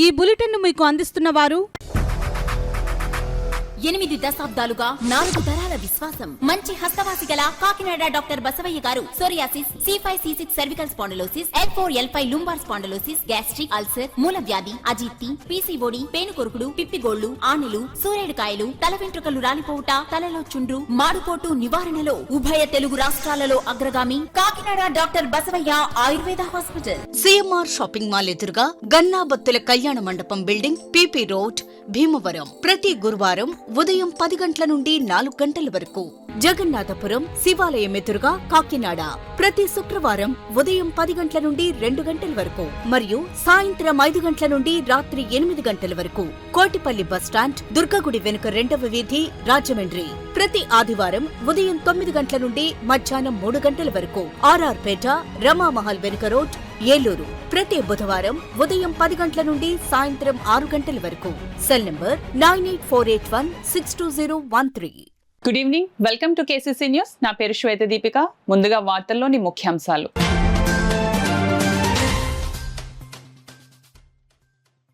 ఈ బులెటిన్ మీకు అందిస్తున్న వారు 8 దశాబ్దాలుగా 4 తరాల విశ్వాసం. మంచి హస్తవాసి గల కాకినాడ డాక్టర్ బసవయ్య గారు psoriasis, C5C6 cervical spondylosis, L4L5 lumbar spondylosis, gastric ulcer, మూల వ్యాధి, అజీర్తి, పీసీఓడి, పేనుకొరుకుడు, పిప్పిగోళ్లు, ఆనెలు, సూరేడుకాయలు, తల వెంట్రుకలు రాలిపోవుట, తలలో చుండ్రు, మాడుపోటు నివారణలో ఉభయ తెలుగు రాష్ట్రాలలో అగ్రగామి Kakinada doctor Basavaiah Ayurveda hospital. CMR shopping mall ఎదురుగా గన్నాబత్తుల కళ్యాణ మండపం బిల్డింగ్, పిపి రోడ్, భీమవరం. ప్రతి గురువారం ఉదయం 10 గంటల నుండి 4 గంటల వరకు. జగన్నాథపురం శివాలయం ఎదురుగా కాకినాడ ప్రతి శుక్రవారం ఉదయం 10 గంటల నుండి 2 గంటల వరకు మరియు సాయంత్రం 5 గంటల నుండి రాత్రి 8 గంటల వరకు. కోటిపల్లి బస్టాండ్, దుర్గగుడి వెనుక 2వ వీధి, రాజమండ్రి. ప్రతి ఆదివారం ఉదయం 9 గంటల నుండి మధ్యాహ్నం 3 గంటల వరకు. ఆర్ఆర్ పేట, రమామహల్ వెనుక రోడ్, ఏలూరు. ప్రతి బుధవారం ఉదయం 10 గంటల నుండి సాయంత్రం 6 గంటల వరకు. Cell number 9848162013. Good evening, welcome to KCC news. నా పేరు శ్వేత దీపిక. ముందుగా వార్తల్లోని ముఖ్యాంశాలు.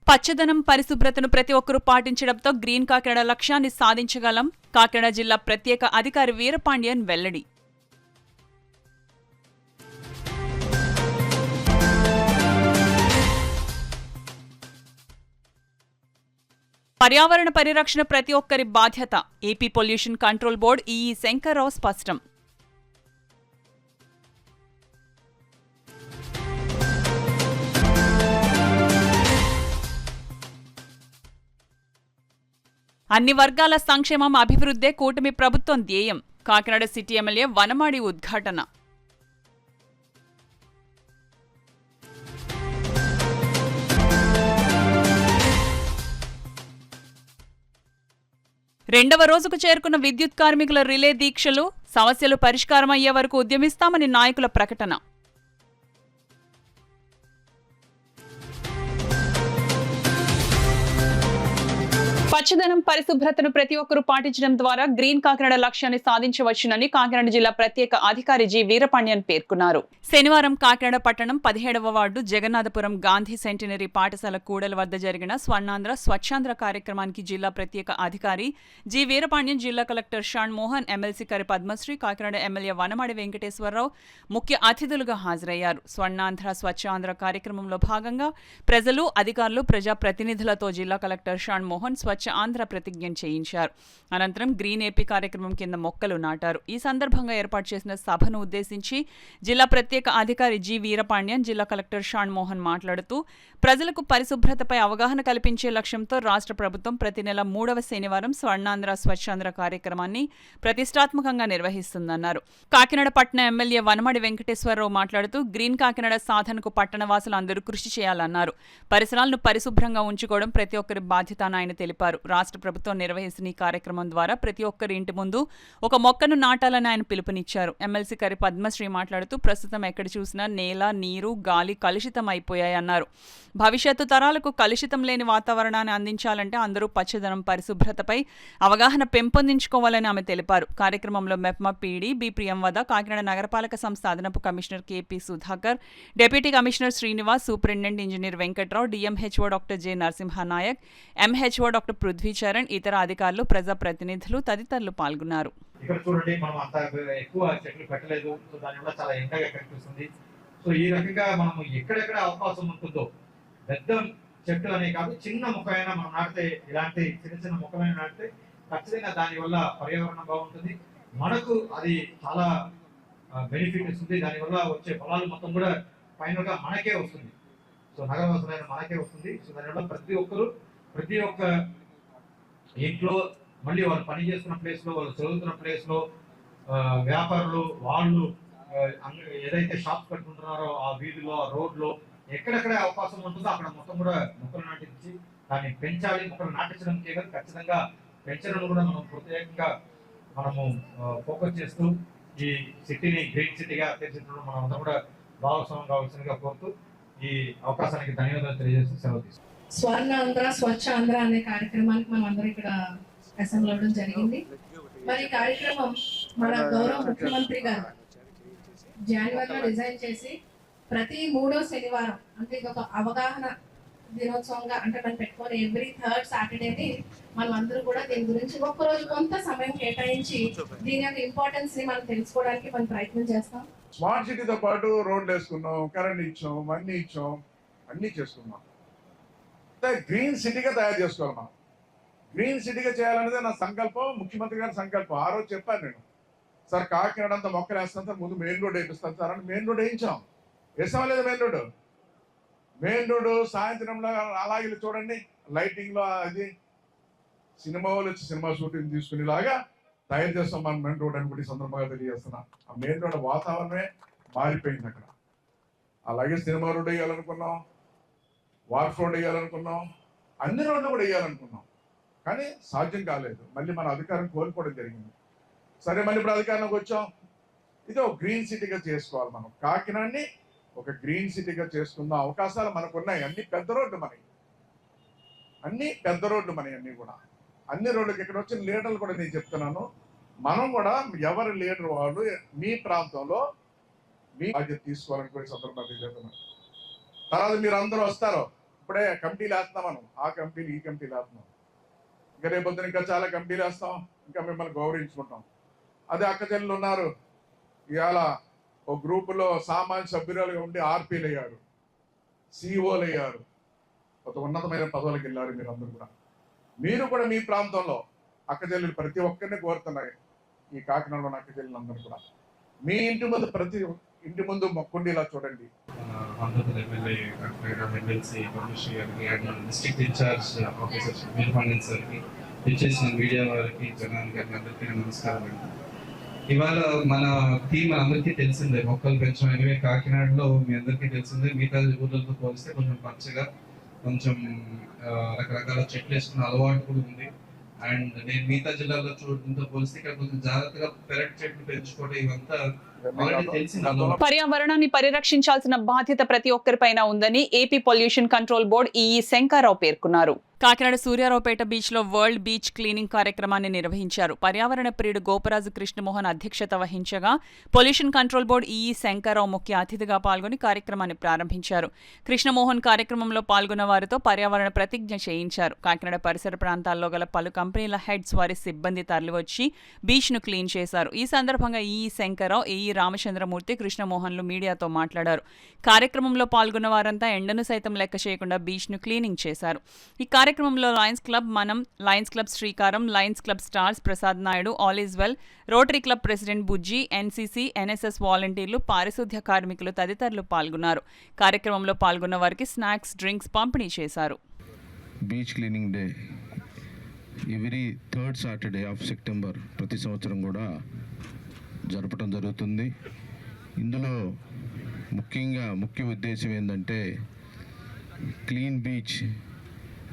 పచ్చదనం, పరిశుభ్రతను ప్రతి ఒక్కరూ పాటించడంతో గ్రీన్ కాకినాడ లక్ష్యాన్ని సాధించగలం. కాకినాడ జిల్లా ప్రత్యేక అధికారి వీరపాండ్యన్ వెల్లడి. పర్యావరణ పరిరక్షణ ప్రతి ఒక్కరి బాధ్యత. AP pollution control board EE Shankarrao స్పష్టం. అన్ని వర్గాల సంక్షేమం, అభివృద్ధే కూటమి ప్రభుత్వం ధ్యేయం. కాకినాడ సిటీ ఎమ్మెల్యే వనమాడి ఉద్ఘాటన. రెండవ రోజుకు చేరుకున్న విద్యుత్ కార్మికుల రిలే దీక్షలు. సమస్యలు పరిష్కారమయ్యే వరకు ఉద్యమిస్తామని నాయకుల ప్రకటన. పచ్చదనం, పరిశుభ్రతను ప్రతి ఒక్కరూ పాటించడం ద్వారా గ్రీన్ కాకినాడ లక్ష్యాన్ని సాధించవచ్చునని కాకినాడ జిల్లా ప్రత్యేక అధికారి జి వీరపాండ్యన్ పేర్కొన్నారు. శనివారం కాకినాడ పట్టణం 17వ వార్డు జగన్నాథపురం గాంధీ సెంటినరీ పాఠశాల కూడల వద్ద జరిగిన స్వర్ణాంధ్ర స్వచ్ఛాంధ్ర కార్యక్రమానికి జిల్లా ప్రత్యేక అధికారి జి వీరపాండ్యన్, జిల్లా కలెక్టర్ షాన్ మోహన్, ఎమ్మెల్సీ కరి పద్మశ్రీ, కాకినాడ ఎమ్మెల్యే వనమాడి వెంకటేశ్వరరావు ముఖ్య అతిథులుగా హాజరయ్యారు. స్వర్ణాంధ్ర స్వచ్ఛాంధ్ర కార్యక్రమంలో భాగంగా ప్రజలు, అధికారులు, ప్రజాప్రతినిధులతో జిల్లా కలెక్టర్ షాన్ మోహన్ స్వచ్ఛ ఆంధ్ర ప్రతిజ్ఞ చేయించారు. అనంతరం గ్రీన్ ఏపీ కార్యక్రమం కింద మొక్కలు నాటారు. ఈ సందర్భంగా ఏర్పాటు చేసిన సభను ఉద్దేశించి జిల్లా ప్రత్యేక అధికారి జి వీరపాండ్యన్, జిల్లా కలెక్టర్ షాన్ మోహన్ మాట్లాడుతూ ప్రజలకు పరిశుభ్రతపై అవగాహన కల్పించే లక్ష్యంతో రాష్ట్ర ప్రభుత్వం ప్రతి నెల 3వ శనివారం స్వర్ణాంధ్ర స్వచ్ఛాంధ్ర కార్యక్రమాన్ని ప్రతిష్టాత్మకంగా నిర్వహిస్తుందన్నారు. కాకినాడ పట్టణ ఎమ్మెల్యే వనమాడి వెంకటేశ్వరరావు మాట్లాడుతూ గ్రీన్ కాకినాడ సాధనకు పట్టణవాసులు అందరూ కృషి చేయాలన్నారు. పరిసరాలను పరిశుభ్రంగా ఉంచుకోవడం ప్రతి ఒక్కరి బాధ్యత అని ఆయన తెలిపారు. రాష్ట్ర ప్రభుత్వం నిర్వహిస్తున్న ఈ కార్యక్రమం ద్వారా ప్రతి ఒక్కరి ఇంటి ముందు ఒక మొక్కను నాటాలని ఆయన పిలుపునిచ్చారు. ఎమ్మెల్సీ కరి పద్మశ్రీ మాట్లాడుతూ ప్రస్తుతం ఎక్కడ చూసినా నేల, నీరు, గాలి కలుషితం అయిపోయాయన్నారు. భవిష్యత్తు తరాలకు కలుషితం లేని వాతావరణాన్ని అందించాలంటే అందరూ పచ్చదనం, పరిశుభ్రతపై అవగాహన పెంపొందించుకోవాలని ఆమె తెలిపారు. కార్యక్రమంలో మెప్మా పీడీ బి ప్రియంవద, కాకినాడ నగరపాలక సంస్థ అదనపు commissioner KP Sudhakar, deputy commissioner Srinivas, superintendent engineer Venkatrao, DMHO doctor J Narasimha Naik, MHO doctor Prithvi Charan, ఇతర అధికారులు, ప్రజాప్రతినిధులు తదితరులు పాల్గొన్నారు. ఇక్కడ చూడండి, మనం అంత ఎక్కువ చెట్లు పెట్టలేదు, సో దానివల్ల చాలా ఎండగా కనిపిస్తుంది. సో ఈ రకంగా మనం ఎక్కడెక్కడ అవకాశం ఉంటుందో పెద్ద చెట్టు అనే కాదు, చిన్న మొక్క అయినా మనం నాటితే, ఇలాంటి చిన్న చిన్న మొక్కలైనా నాటితే ఖచ్చితంగా దానివల్ల పర్యావరణం బాగుంటుంది, మనకు అది చాలా బెనిఫిట్ ఇస్తుంది. దానివల్ల వచ్చే ఫలాలు మొత్తం కూడా ఫైనల్గా మనకే వస్తుంది. సో నగరవాసులైన మనకే వస్తుంది. సో దానివల్ల ప్రతి ఒక్కరు, ప్రతి ఒక్క ఇంట్లో, మళ్ళీ వాళ్ళు పని చేస్తున్న ప్లేస్లో, వాళ్ళు చదువుతున్న ప్లేస్లో, వ్యాపారులు వాళ్ళు ఏదైతే షాప్స్ పెట్టుకుంటున్నారో ఆ వీధిలో, ఆ రోడ్లో ఎక్కడెక్కడ అవకాశం ఉంటుందో అక్కడ మొత్తం కూడా మొక్కలు నాటించి దాన్ని పెంచాలి. మొక్కలు నాటించడం కేవలం ఖచ్చితంగా పెంచడం కూడా మనం ప్రత్యేకంగా మనము ఫోకస్ చేస్తూ ఈ సిటీని గ్రీన్ సిటీగా తీర్చిదిద్దడం మనం అంతా కూడా భాగస్వామ్యం కావాల్సిందిగా కోరుతూ ఈ అవకాశానికి ధన్యవాదాలు తెలియజేస్తూ సెలవు తీసుకుంటాం. స్వర్ణాంధ్ర స్వచ్ఛాంధ్ర అనే కార్యక్రమానికి మనం అందరూ ఇక్కడ అసెంబ్లీ అవ్వడం జరిగింది. మరి కార్యక్రమం మన గౌరవ ముఖ్యమంత్రి గారు జనవరిలో రిజైన్ చేసి ప్రతి 3వ శనివారం, అంటే ఇది ఒక అవగాహన దినోత్సవంగా అంటే మనం పెట్టుకొని ఎవ్రీ థర్డ్ సాటర్డేని మనం అందరూ కూడా దీని గురించి ఒక్కరోజు కొంత సమయం కేటాయించి దీని యొక్క ఇంపార్టెన్స్ ని మనం తెలుసుకోవడానికి మనం ప్రయత్నం చేస్తాం. స్మార్ట్ సిటీతో పాటు రోడ్లు వేసుకున్నాం, కరెంట్ ఇచ్చాం, అన్నీ ఇచ్చాం, అన్నీ చేసుకున్నాం. గ్రీన్ సిటీగా తయారు చేసుకోవాలి. మనం గ్రీన్ సిటీగా చేయాలనేది నా సంకల్పం, ముఖ్యమంత్రి గారి సంకల్పం. ఆ రోజు చెప్పాను నేను, సార్ కాకినాడ అంతా మొక్కలు వేస్తాను సార్, ముందు మెయిన్ రోడ్ వేపిస్తాను సార్ అని. మెయిన్ రోడ్ వేయించాం, వేసామా లేదా? మెయిన్ రోడ్ సాయంత్రంలో అలాగే చూడండి, లైటింగ్ లో అది సినిమా వాళ్ళు వచ్చి సినిమా షూటింగ్ తీసుకునేలాగా తయారు చేస్తాం మనం మెయిన్ రోడ్ అని కూడా ఈ సందర్భంగా తెలియజేస్తున్నా. ఆ మెయిన్ రోడ్ వాతావరణమే మారిపోయింది అక్కడ. అలాగే సినిమా రోడ్ వేయాలనుకున్నాం, వార్ఫ్ రోడ్ వేయాలనుకున్నాం, అన్ని రోడ్లు కూడా వేయాలనుకున్నాం, కానీ సాధ్యం కాలేదు. మళ్ళీ మన అధికారం కోల్పోవడం జరిగింది. సరే, మళ్ళీ ఇప్పుడు అధికారంలోకి వచ్చాం. ఇది ఒక గ్రీన్ సిటీగా చేసుకోవాలి. మనం కాకినాడని ఒక గ్రీన్ సిటీగా చేసుకుందాం. అవకాశాలు మనకు ఉన్నాయి. అన్ని పెద్ద రోడ్లు మనకి, అన్ని కూడా అన్ని రోడ్లకి ఇక్కడ వచ్చిన లీడర్లు కూడా నేను చెప్తున్నాను, మనం కూడా ఎవరి లీడర్ వాళ్ళు మీ ప్రాంతంలో మీ బాధ్యత తీసుకోవాలని కూడా సందర్భంగా చెప్తున్నాను. తర్వాత మీరు అందరూ వస్తారు, ఇప్పుడే కమిటీలు వేస్తున్నాం మనం, ఆ కమిటీలు ఈ కమిటీలు వేస్తున్నాం. ఇంకా రేపొద్దున ఇంకా చాలా కమిటీలు వేస్తాం, ఇంకా మిమ్మల్ని గౌరవించుకుంటాం. అదే అక్క చెల్లెలు ఉన్నారు, ఇవాళ ఒక గ్రూపులో సామాన్య సభ్యురాలుగా ఉండి ఆర్పీలు అయ్యారు, సిఇఓలు అయ్యారు, ఒక ఉన్నతమైన పదవులకు వెళ్ళారు. మీరు కూడా మీ ప్రాంతంలో అక్క చెల్లెలు ప్రతి ఒక్కరిని కోరుతున్నాయి. ఈ కాకినాడలో అక్క చెల్లెలు అందరూ కూడా మీ ఇంటి ముందు, ప్రతి ఇంటి ముందు మొక్కుండేలా చూడండి. డిస్ట్రిక్ట్ ఇన్ఛార్జ్ ఆఫీసర్ వీరపాండ్యన్ సార్కి, ఇచ్చేసిన మీడియా వారికి, జనానికి అందరికీ నమస్కారం అండి. ఇవాళ మన థీమ్ అందరికీ తెలిసిందే, మొక్కలు పెంచడం. ఎనివే కాకినాడలో మీ అందరికీ తెలిసిందే, మిగతా ఊర్లతో పోలిస్తే కొంచెం పచ్చగా, కొంచెం రకరకాల చెట్లు వేసుకున్న అలవాటు కూడా ఉంది. అండ్ నేను మిగతా జిల్లాలో చూడడంతో పోలిస్తే ఇక్కడ కొంచెం జాగ్రత్తగా పెరటి చెట్లు పెంచుకోవడం, ఇవంతా పర్యావరణాన్ని పరిరక్షించాల్సిన బాధ్యత ప్రతి ఒక్కరిపైన ఉందని AP pollution control board EE Shankarrao పేర్కొన్నారు. కాకినాడ సూర్యారావుపేట బీచ్ లో వరల్డ్ బీచ్ క్లీనింగ్ కార్యక్రమాన్ని నిర్వహించారు. పర్యావరణ ప్రియుడు గోపరాజు కృష్ణమోహన్ అధ్యక్షత వహించగా pollution control board EE Shankarrao ముఖ్య అతిథిగా పాల్గొని కార్యక్రమాన్ని ప్రారంభించారు. కృష్ణమోహన్ కార్యక్రమంలో పాల్గొన్న వారితో పర్యావరణ ప్రతిజ్ఞ చేయించారు. కాకినాడ పరిసర ప్రాంతాల్లో గల పలు కంపెనీల హెడ్స్ వారి సిబ్బంది తరలివచ్చి బీచ్ ను క్లీన్ చేశారు. ఈ సందర్భంగా ఈఈ శంకర్రావు, ఏఈ రామచంద్రమూర్తి, కృష్ణమోహన్లు మీడియాతో మాట్లాడారు. కార్యక్రమంలో పాల్గొన్న వారంతా ఎండను సైతం లెక్క చేయకుండా బీచ్ ను క్లీనింగ్ చేశారు. ఈ కార్యక్రమంలో లయన్స్ క్లబ్ మనం, లయన్స్ క్లబ్ శ్రీకారం, Lions club stars Prasad Naidu, all is well, rotary club president Bujji, NCC, NSS వాలంటీర్లు, పారిశుద్ధ్య కార్మికులు తదితరులు పాల్గొన్నారు. కార్యక్రమంలో పాల్గొన్న వారికి స్నాక్స్, డ్రింక్స్ పంపిణీ చేశారు. Beach cleaning day every third Saturday of September ప్రతి సంవత్సరం కూడా జరపడం జరుగుతుంది. ఇందులో ముఖ్య ఉద్దేశం ఏంటంటే clean beach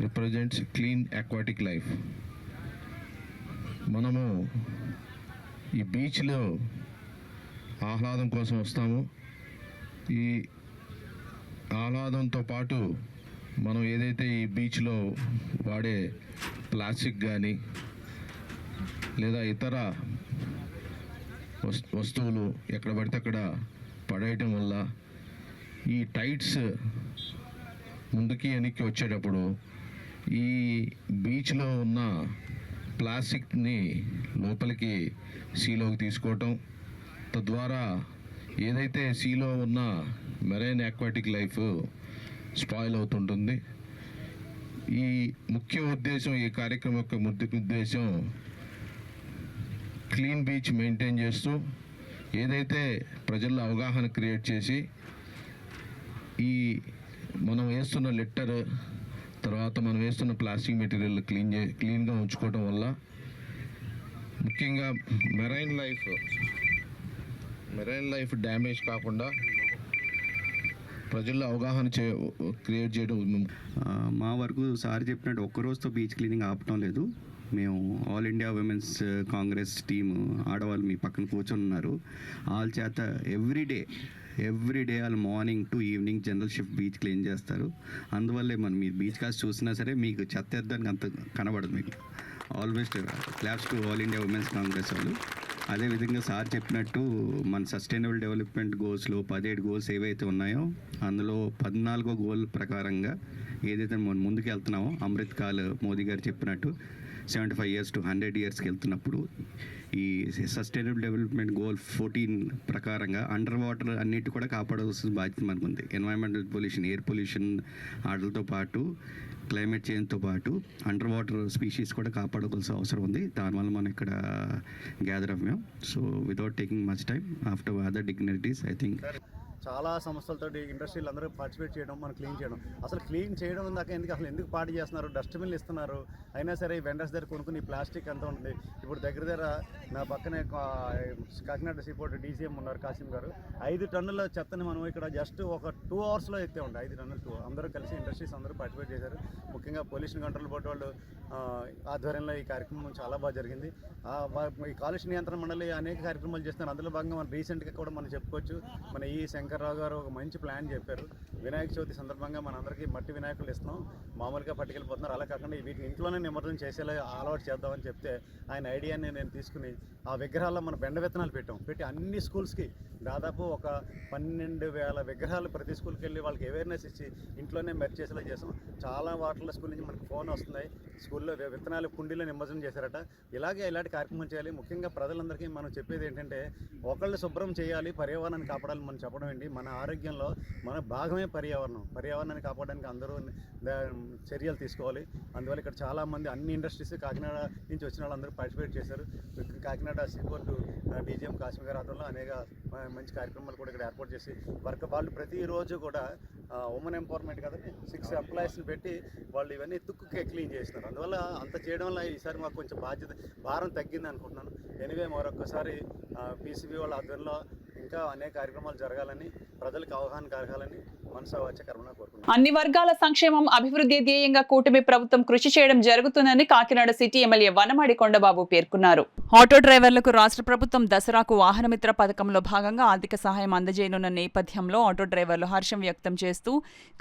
represents clean aquatic life. మనము ఈ బీచ్లో ఆహ్లాదం కోసం వస్తాము. ఈ ఆహ్లాదంతో పాటు మనం ఏదైతే ఈ బీచ్లో వాడే ప్లాస్టిక్ కానీ లేదా ఇతర వస్తువులు ఎక్కడ పడితే అక్కడ పడేయటం వల్ల ఈ టైడ్స్ ముందుకి వెనక్కి వచ్చేటప్పుడు ఈ బీచ్లో ఉన్న ప్లాస్టిక్ని లోపలికి సీలోకి తీసుకోవటం, తద్వారా ఏదైతే సీలో ఉన్న మెరైన్ అక్వాటిక్ లైఫ్ స్పాయిల్ అవుతుంటుంది. ఈ ముఖ్య ఉద్దేశం, ఈ కార్యక్రమం యొక్క ముఖ్య ఉద్దేశం క్లీన్ బీచ్ మెయింటైన్ చేస్తూ ఏదైతే ప్రజల్లో అవగాహన క్రియేట్ చేసి ఈ మనం వేస్తున్న లిట్టర్, తర్వాత మనం వేస్తున్న ప్లాస్టిక్ మెటీరియల్ క్లీన్గా ఉంచుకోవడం వల్ల ముఖ్యంగా మెరైన్ లైఫ్ డ్యామేజ్ కాకుండా ప్రజల్లో అవగాహన క్రియేట్ చేయడం. మా వరకు సార్ చెప్పినట్టు ఒక్కరోజుతో బీచ్ క్లీనింగ్ ఆపటం లేదు. మేము all India women's Congress team ఆడవాళ్ళు మీ పక్కన కూర్చొని ఉన్నారు. వాళ్ళ చేత ఎవ్రీడే వాళ్ళు morning to evening general shift beach clean చేస్తారు. అందువల్లే మీరు బీచ్ కాస్ట్ చూసినా సరే మీకు చెత్త ఎద్దడానికి అంత కనబడదు. మీకు always claps to all India women's Congress వాళ్ళు. అదేవిధంగా సార్ చెప్పినట్టు మన సస్టైనబుల్ డెవలప్మెంట్ గోల్స్లో 17 గోల్స్ ఏవైతే ఉన్నాయో అందులో 14వ గోల్ ప్రకారంగా ఏదైతే మనం ముందుకు వెళ్తున్నామో అమృత్ కాల్ మోదీ గారు చెప్పినట్టు 75 years to 100 yearsకి వెళ్తున్నప్పుడు ఈ సస్టైనబుల్ డెవలప్మెంట్ గోల్ 14 ప్రకారంగా అండర్ వాటర్ అన్నిటి కూడా కాపాడవలసిన బాధ్యత మనకు ఉంది. ఎన్వైరన్మెంటల్ పొల్యూషన్, ఎయిర్ పొల్యూషన్ వాటితో పాటు క్లైమేట్ చేంజ్తో పాటు అండర్ వాటర్ స్పీషీస్ కూడా కాపాడవలసిన అవసరం ఉంది. దానివల్ల మనం ఇక్కడ గ్యాదర్ అవ్వాం. So without taking much time after other dignities I think చాలా సంస్థలతో ఇండస్ట్రీలు అందరూ పార్టిసిపేట్ చేయడం, మనం క్లీన్ చేయడం. అసలు క్లీన్ చేయడం దాకా ఎందుకు పార్టీ చేస్తున్నారు? డస్ట్బిన్లు ఇస్తున్నారు, అయినా సరే ఈ వెండర్స్ దగ్గర కొనుక్కుని ప్లాస్టిక్ ఎంత ఉంటుంది. ఇప్పుడు దగ్గర నా పక్కనే కాకినాడ సీపోర్ట్ డీసీఎం ఉన్నారు కాసిం గారు, 5 టన్నుల చెత్తని మనం ఇక్కడ జస్ట్ ఒక 2 hours ఎత్తే ఉంటాయి. 5 టన్నులు అందరూ కలిసి ఇండస్ట్రీస్ అందరూ పార్టిసిపేట్ చేశారు. ముఖ్యంగా పొల్యూషన్ కంట్రోల్ బోర్డు వాళ్ళు ఆధ్వర్యంలో ఈ కార్యక్రమం చాలా బాగా జరిగింది. ఈ కాలుష్య నియంత్రణ మండలి అనేక కార్యక్రమాలు చేస్తున్నారు. అందులో భాగంగా మనం రీసెంట్గా కూడా మనం చెప్పుకోవచ్చు, మన ఈ శంకర్రావు గారు ఒక మంచి ప్లాన్ చెప్పారు. వినాయక చవితి సందర్భంగా మనందరికీ మట్టి వినాయకులు ఇస్తున్నాం, మామూలుగా పట్టుకెళ్ళిపోతున్నారు. అలా కాకుండా వీటిని ఇంట్లోనే నిమజ్జనం చేసేలా అలవాటు చేద్దామని చెప్తే ఆయన ఐడియాని నేను తీసుకుని ఆ విగ్రహాల్లో మన బెండ విత్తనాలు పెట్టి అన్ని స్కూల్స్కి దాదాపు ఒక 12,000 విగ్రహాలు ప్రతి స్కూల్కి వెళ్ళి వాళ్ళకి అవేర్నెస్ ఇచ్చి ఇంట్లోనే మెర్జ్ చేసేలా చేసాం. చాలా వాటిలో స్కూల్ నుంచి మనకు ఫోన్ వస్తున్నాయి, స్కూల్లో విత్తనాలు కుండీలో నిమజ్జనం చేశారట. ఇలాంటి కార్యక్రమం చేయాలి. ముఖ్యంగా ప్రజలందరికీ మనం చెప్పేది ఏంటంటే ఒకళ్ళు శుభ్రం చేయాలి, పర్యావరణాన్ని కాపాడాలి. మనం చెప్పడం ఏంటి, మన ఆరోగ్యంలో మన భాగమే పర్యావరణాన్ని కాపాడడానికి అందరూ చర్యలు తీసుకోవాలి. అందువల్ల ఇక్కడ చాలామంది అన్ని ఇండస్ట్రీస్ కాకినాడ నుంచి వచ్చిన వాళ్ళందరూ పార్టిసిపేట్ చేశారు. కాకినాడ సీపోర్టు డీజీఎం కాశ్మీర్ గారి ఆధ్వర్యంలో అనేక మంచి కార్యక్రమాలు కూడా ఇక్కడ ఏర్పాటు చేసి వాళ్ళు ప్రతిరోజు కూడా ఉమెన్ ఎంపవర్మెంట్ కదండి 6 ఎంప్లాయీస్ని పెట్టి వాళ్ళు ఇవన్నీ తుక్కుకే క్లీన్ చేస్తున్నారు. అందువల్ల అంత చేయడం వల్ల ఈసారి మాకు కొంచెం భారం తగ్గింది అనుకుంటున్నాను. ఎనివే మరొకసారి పీసీబీ వాళ్ళ ఆధ్వర్యంలో ఇంకా అనేక కార్యక్రమాలు జరగాలని, ప్రజలకు అవగాహన కలగాలని మనసు వచ్చే కర్మగా కోరుకుంటున్నాను. అన్ని వర్గాల సంక్షేమం, అభివృద్ధి ధ్యేయంగా కూటమి ప్రభుత్వం కృషి చేయడం జరుగుతుందని కాకినాడ సిటీ ఎమ్మెల్యే వనమాడి కొండబాబు పేర్కొన్నారు. ఆటో డ్రైవర్లకు రాష్ట్ర ప్రభుత్వం దసరాకు వాహనమిత్ర పథకంలో భాగంగా ఆర్థిక సహాయం అందజేయనున్న నేపథ్యంలో ఆటో డ్రైవర్లు హర్షం వ్యక్తం చేస్తూ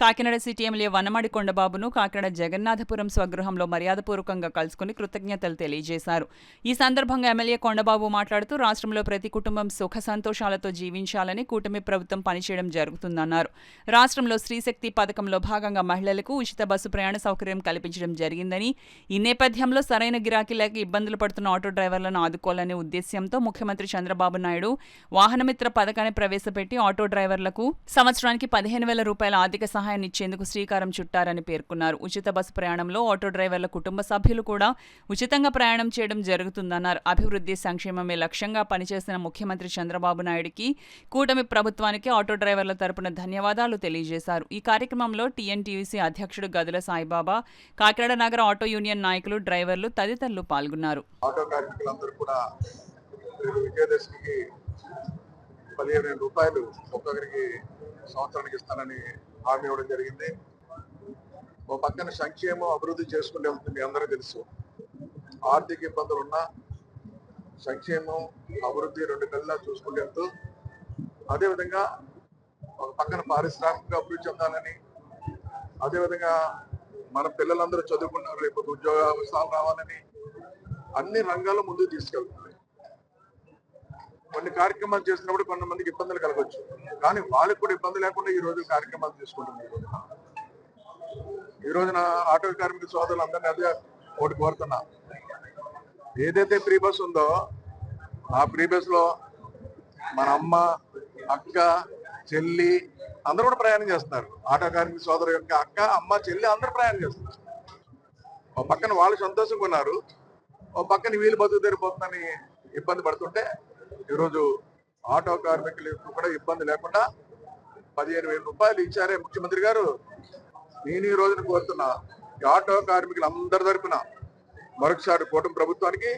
కాకినాడ సిటీ ఎమ్మెల్యే వనమాడి కొండబాబును కాకినాడ జగన్నాథపురం స్వగృహంలో మర్యాదపూర్వకంగా కలుసుకుని కృతజ్ఞతలు తెలియజేశారు. ఈ సందర్భంగా ఎమ్మెల్యే కొండబాబు మాట్లాడుతూ రాష్ట్రంలో ప్రతి కుటుంబం సుఖ సంతోషాలతో జీవించాలని కూటమి ప్రభుత్వం పనిచేయడం జరుగుతుందన్నారు. రాష్ట్రంలో స్త్రీశక్తి పథకంలో భాగంగా మహిళలకు ఉచిత బస్సు ప్రయాణ సౌకర్యం కల్పించడం జరిగిందని, ఈ నేపథ్యంలో సరైన గిరాకీ లేక ఇబ్బందులు పడుతున్న ఆటో డ్రైవర్లను ఆదుకోవాలనే ఉద్దేశ్యంతో ముఖ్యమంత్రి చంద్రబాబు నాయుడు వాహనమిత్ర పథకాన్ని ప్రవేశపెట్టి ఆటో డ్రైవర్లకు సంవత్సరానికి 15,000 రూపాయల ఆర్థిక సహాయాన్ని ఇచ్చేందుకు శ్రీకారం చుట్టారని పేర్కొన్నారు. ఉచిత బస్సు ప్రయాణంలో ఆటో డ్రైవర్ల కుటుంబ సభ్యులు కూడా ఉచితంగా ప్రయాణం చేయడం జరుగుతుందన్నారు. అభివృద్ధి సంక్షేమమే లక్ష్యంగా పనిచేసిన ముఖ్యమంత్రి చంద్రబాబు నాయుడికి, కూటమి ప్రభుత్వానికి ఆటో డ్రైవర్ల తరపున ధన్యవాదాలు తెలియజేశారు. ఈ కార్యక్రమంలో టీఎన్టీయూసీ అధ్యక్షుడు గదుల సాయిబాబా, కాకినాడ నగర ఆటో యూనియన్ నాయకులు, డ్రైవర్లు తదితరులు పాల్గొన్నారు. ఆటో కార్మికులందరూ కూడా విజయదశమికి 15,000 రూపాయలు ఒక్కొక్కరికి సంవత్సరానికి ఇస్తానని హామీ ఇవ్వడం జరిగింది. ఓ పక్కన సంక్షేమం, అభివృద్ధి చేసుకుంటే వెళ్తుంది. మీ అందరూ తెలుసు, ఆర్థిక ఇబ్బందులు ఉన్నా సంక్షేమం, అభివృద్ధి 2 కల్లా చూసుకుంటూ వెళ్తూ, అదేవిధంగా ఒక పక్కన పారిశ్రామిక అభివృద్ధి చెందాలని, అదేవిధంగా మన పిల్లలందరూ చదువుకున్నారు, రేపు ఉద్యోగ అవసరాలు రావాలని అన్ని రంగాల్లో ముందుకు తీసుకెళ్తుంది. కొన్ని కార్యక్రమాలు చేసినప్పుడు కొంతమందికి ఇబ్బందులు కలగవచ్చు, కానీ వాళ్ళకి కూడా ఇబ్బంది లేకుండా ఈ రోజు కార్యక్రమాలు తీసుకుంటున్నారు. ఈ రోజున ఆటో కార్మిక సోదరులందరినీ అదే ఒకటి కోరుతున్నా, ఏదైతే ఫ్రీ బస్ ఉందో ఆ ఫ్రీ బస్ లో మన అమ్మ, అక్క, చెల్లి అందరూ కూడా ప్రయాణం చేస్తున్నారు. ఆటో కార్మిక సోదరు యొక్క అక్క, అమ్మ, చెల్లి అందరూ ప్రయాణం చేస్తున్నారు. ఒక పక్కన వాళ్ళు సంతోషంగా ఉన్నారు, ఒక పక్కన వీళ్ళు బతుకు తెరిపోతుందని ఇబ్బంది పడుతుంటే ఈరోజు ఆటో కార్మికులకు కూడా ఇబ్బంది లేకుండా 15,000 రూపాయలు ఇచ్చారే ముఖ్యమంత్రి గారు. నేను ఈ రోజున కోరుతున్నా, ఆటో కార్మికులందరి తరపున మరొకసారి కూటమి ప్రభుత్వానికి,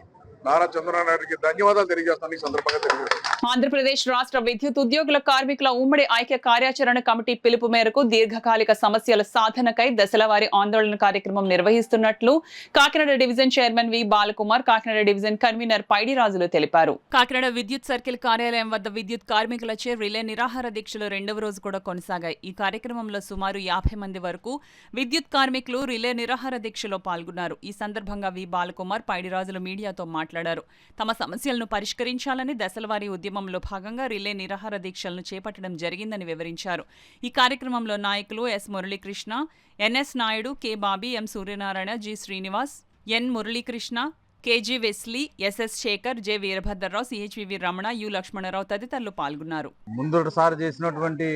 నారా చంద్రబాబు నాయుడుకి ధన్యవాదాలు తెలియజేస్తాను. ఈ సందర్భంగా తెలియజేస్తాను. ఆంధ్రప్రదేశ్ రాష్ట్ర విద్యుత్ ఉద్యోగుల కార్మికుల ఉమ్మడి ఐక్య కార్యాచరణ కమిటీ పిలుపు మేరకు దీర్ఘకాలిక సమస్యల సాధనకై దశలవారీ ఆందోళన కార్యక్రమం నిర్వహిస్తున్నట్లు Kakinada division chairman V Balakumar, Kakinada division convener Paidirajulu తెలిపారు. కాకినాడ విద్యుత్ సర్కిల్ కార్యాలయం వద్ద విద్యుత్ కార్మికులచే రిలే నిరాహార దీక్షలు 2వ రోజు కూడా కొనసాగాయి. ఈ కార్యక్రమంలో సుమారు 50 మంది వరకు విద్యుత్ కార్మికులు రిలే నిరాహార దీక్షలో పాల్గొన్నారు. ఈ సందర్భంగా వి బాలకుమార్, పైడిరాజులు మీడియాతో మాట్లాడారు. మాట్లాడారు. తమ సమస్యలను పరిష్కరించాలని దశలవారీ ఉద్యమంలో భాగంగా రిలే నిరాహార దీక్షలను చేపట్టడం జరిగిందని వివరించారు. ఈ కార్యక్రమంలో నాయకులు S Muralikrishna, NS Naidu, K Bobby, M Suryanarayana, G Srinivas, N Muralikrishna, KG Wesley, SS Sekhar, J Veerabhadrarao, CHVV Ramana, U Lakshmanarao తదితరులు పాల్గొన్నారు. ముందుసారి చేసినటువంటి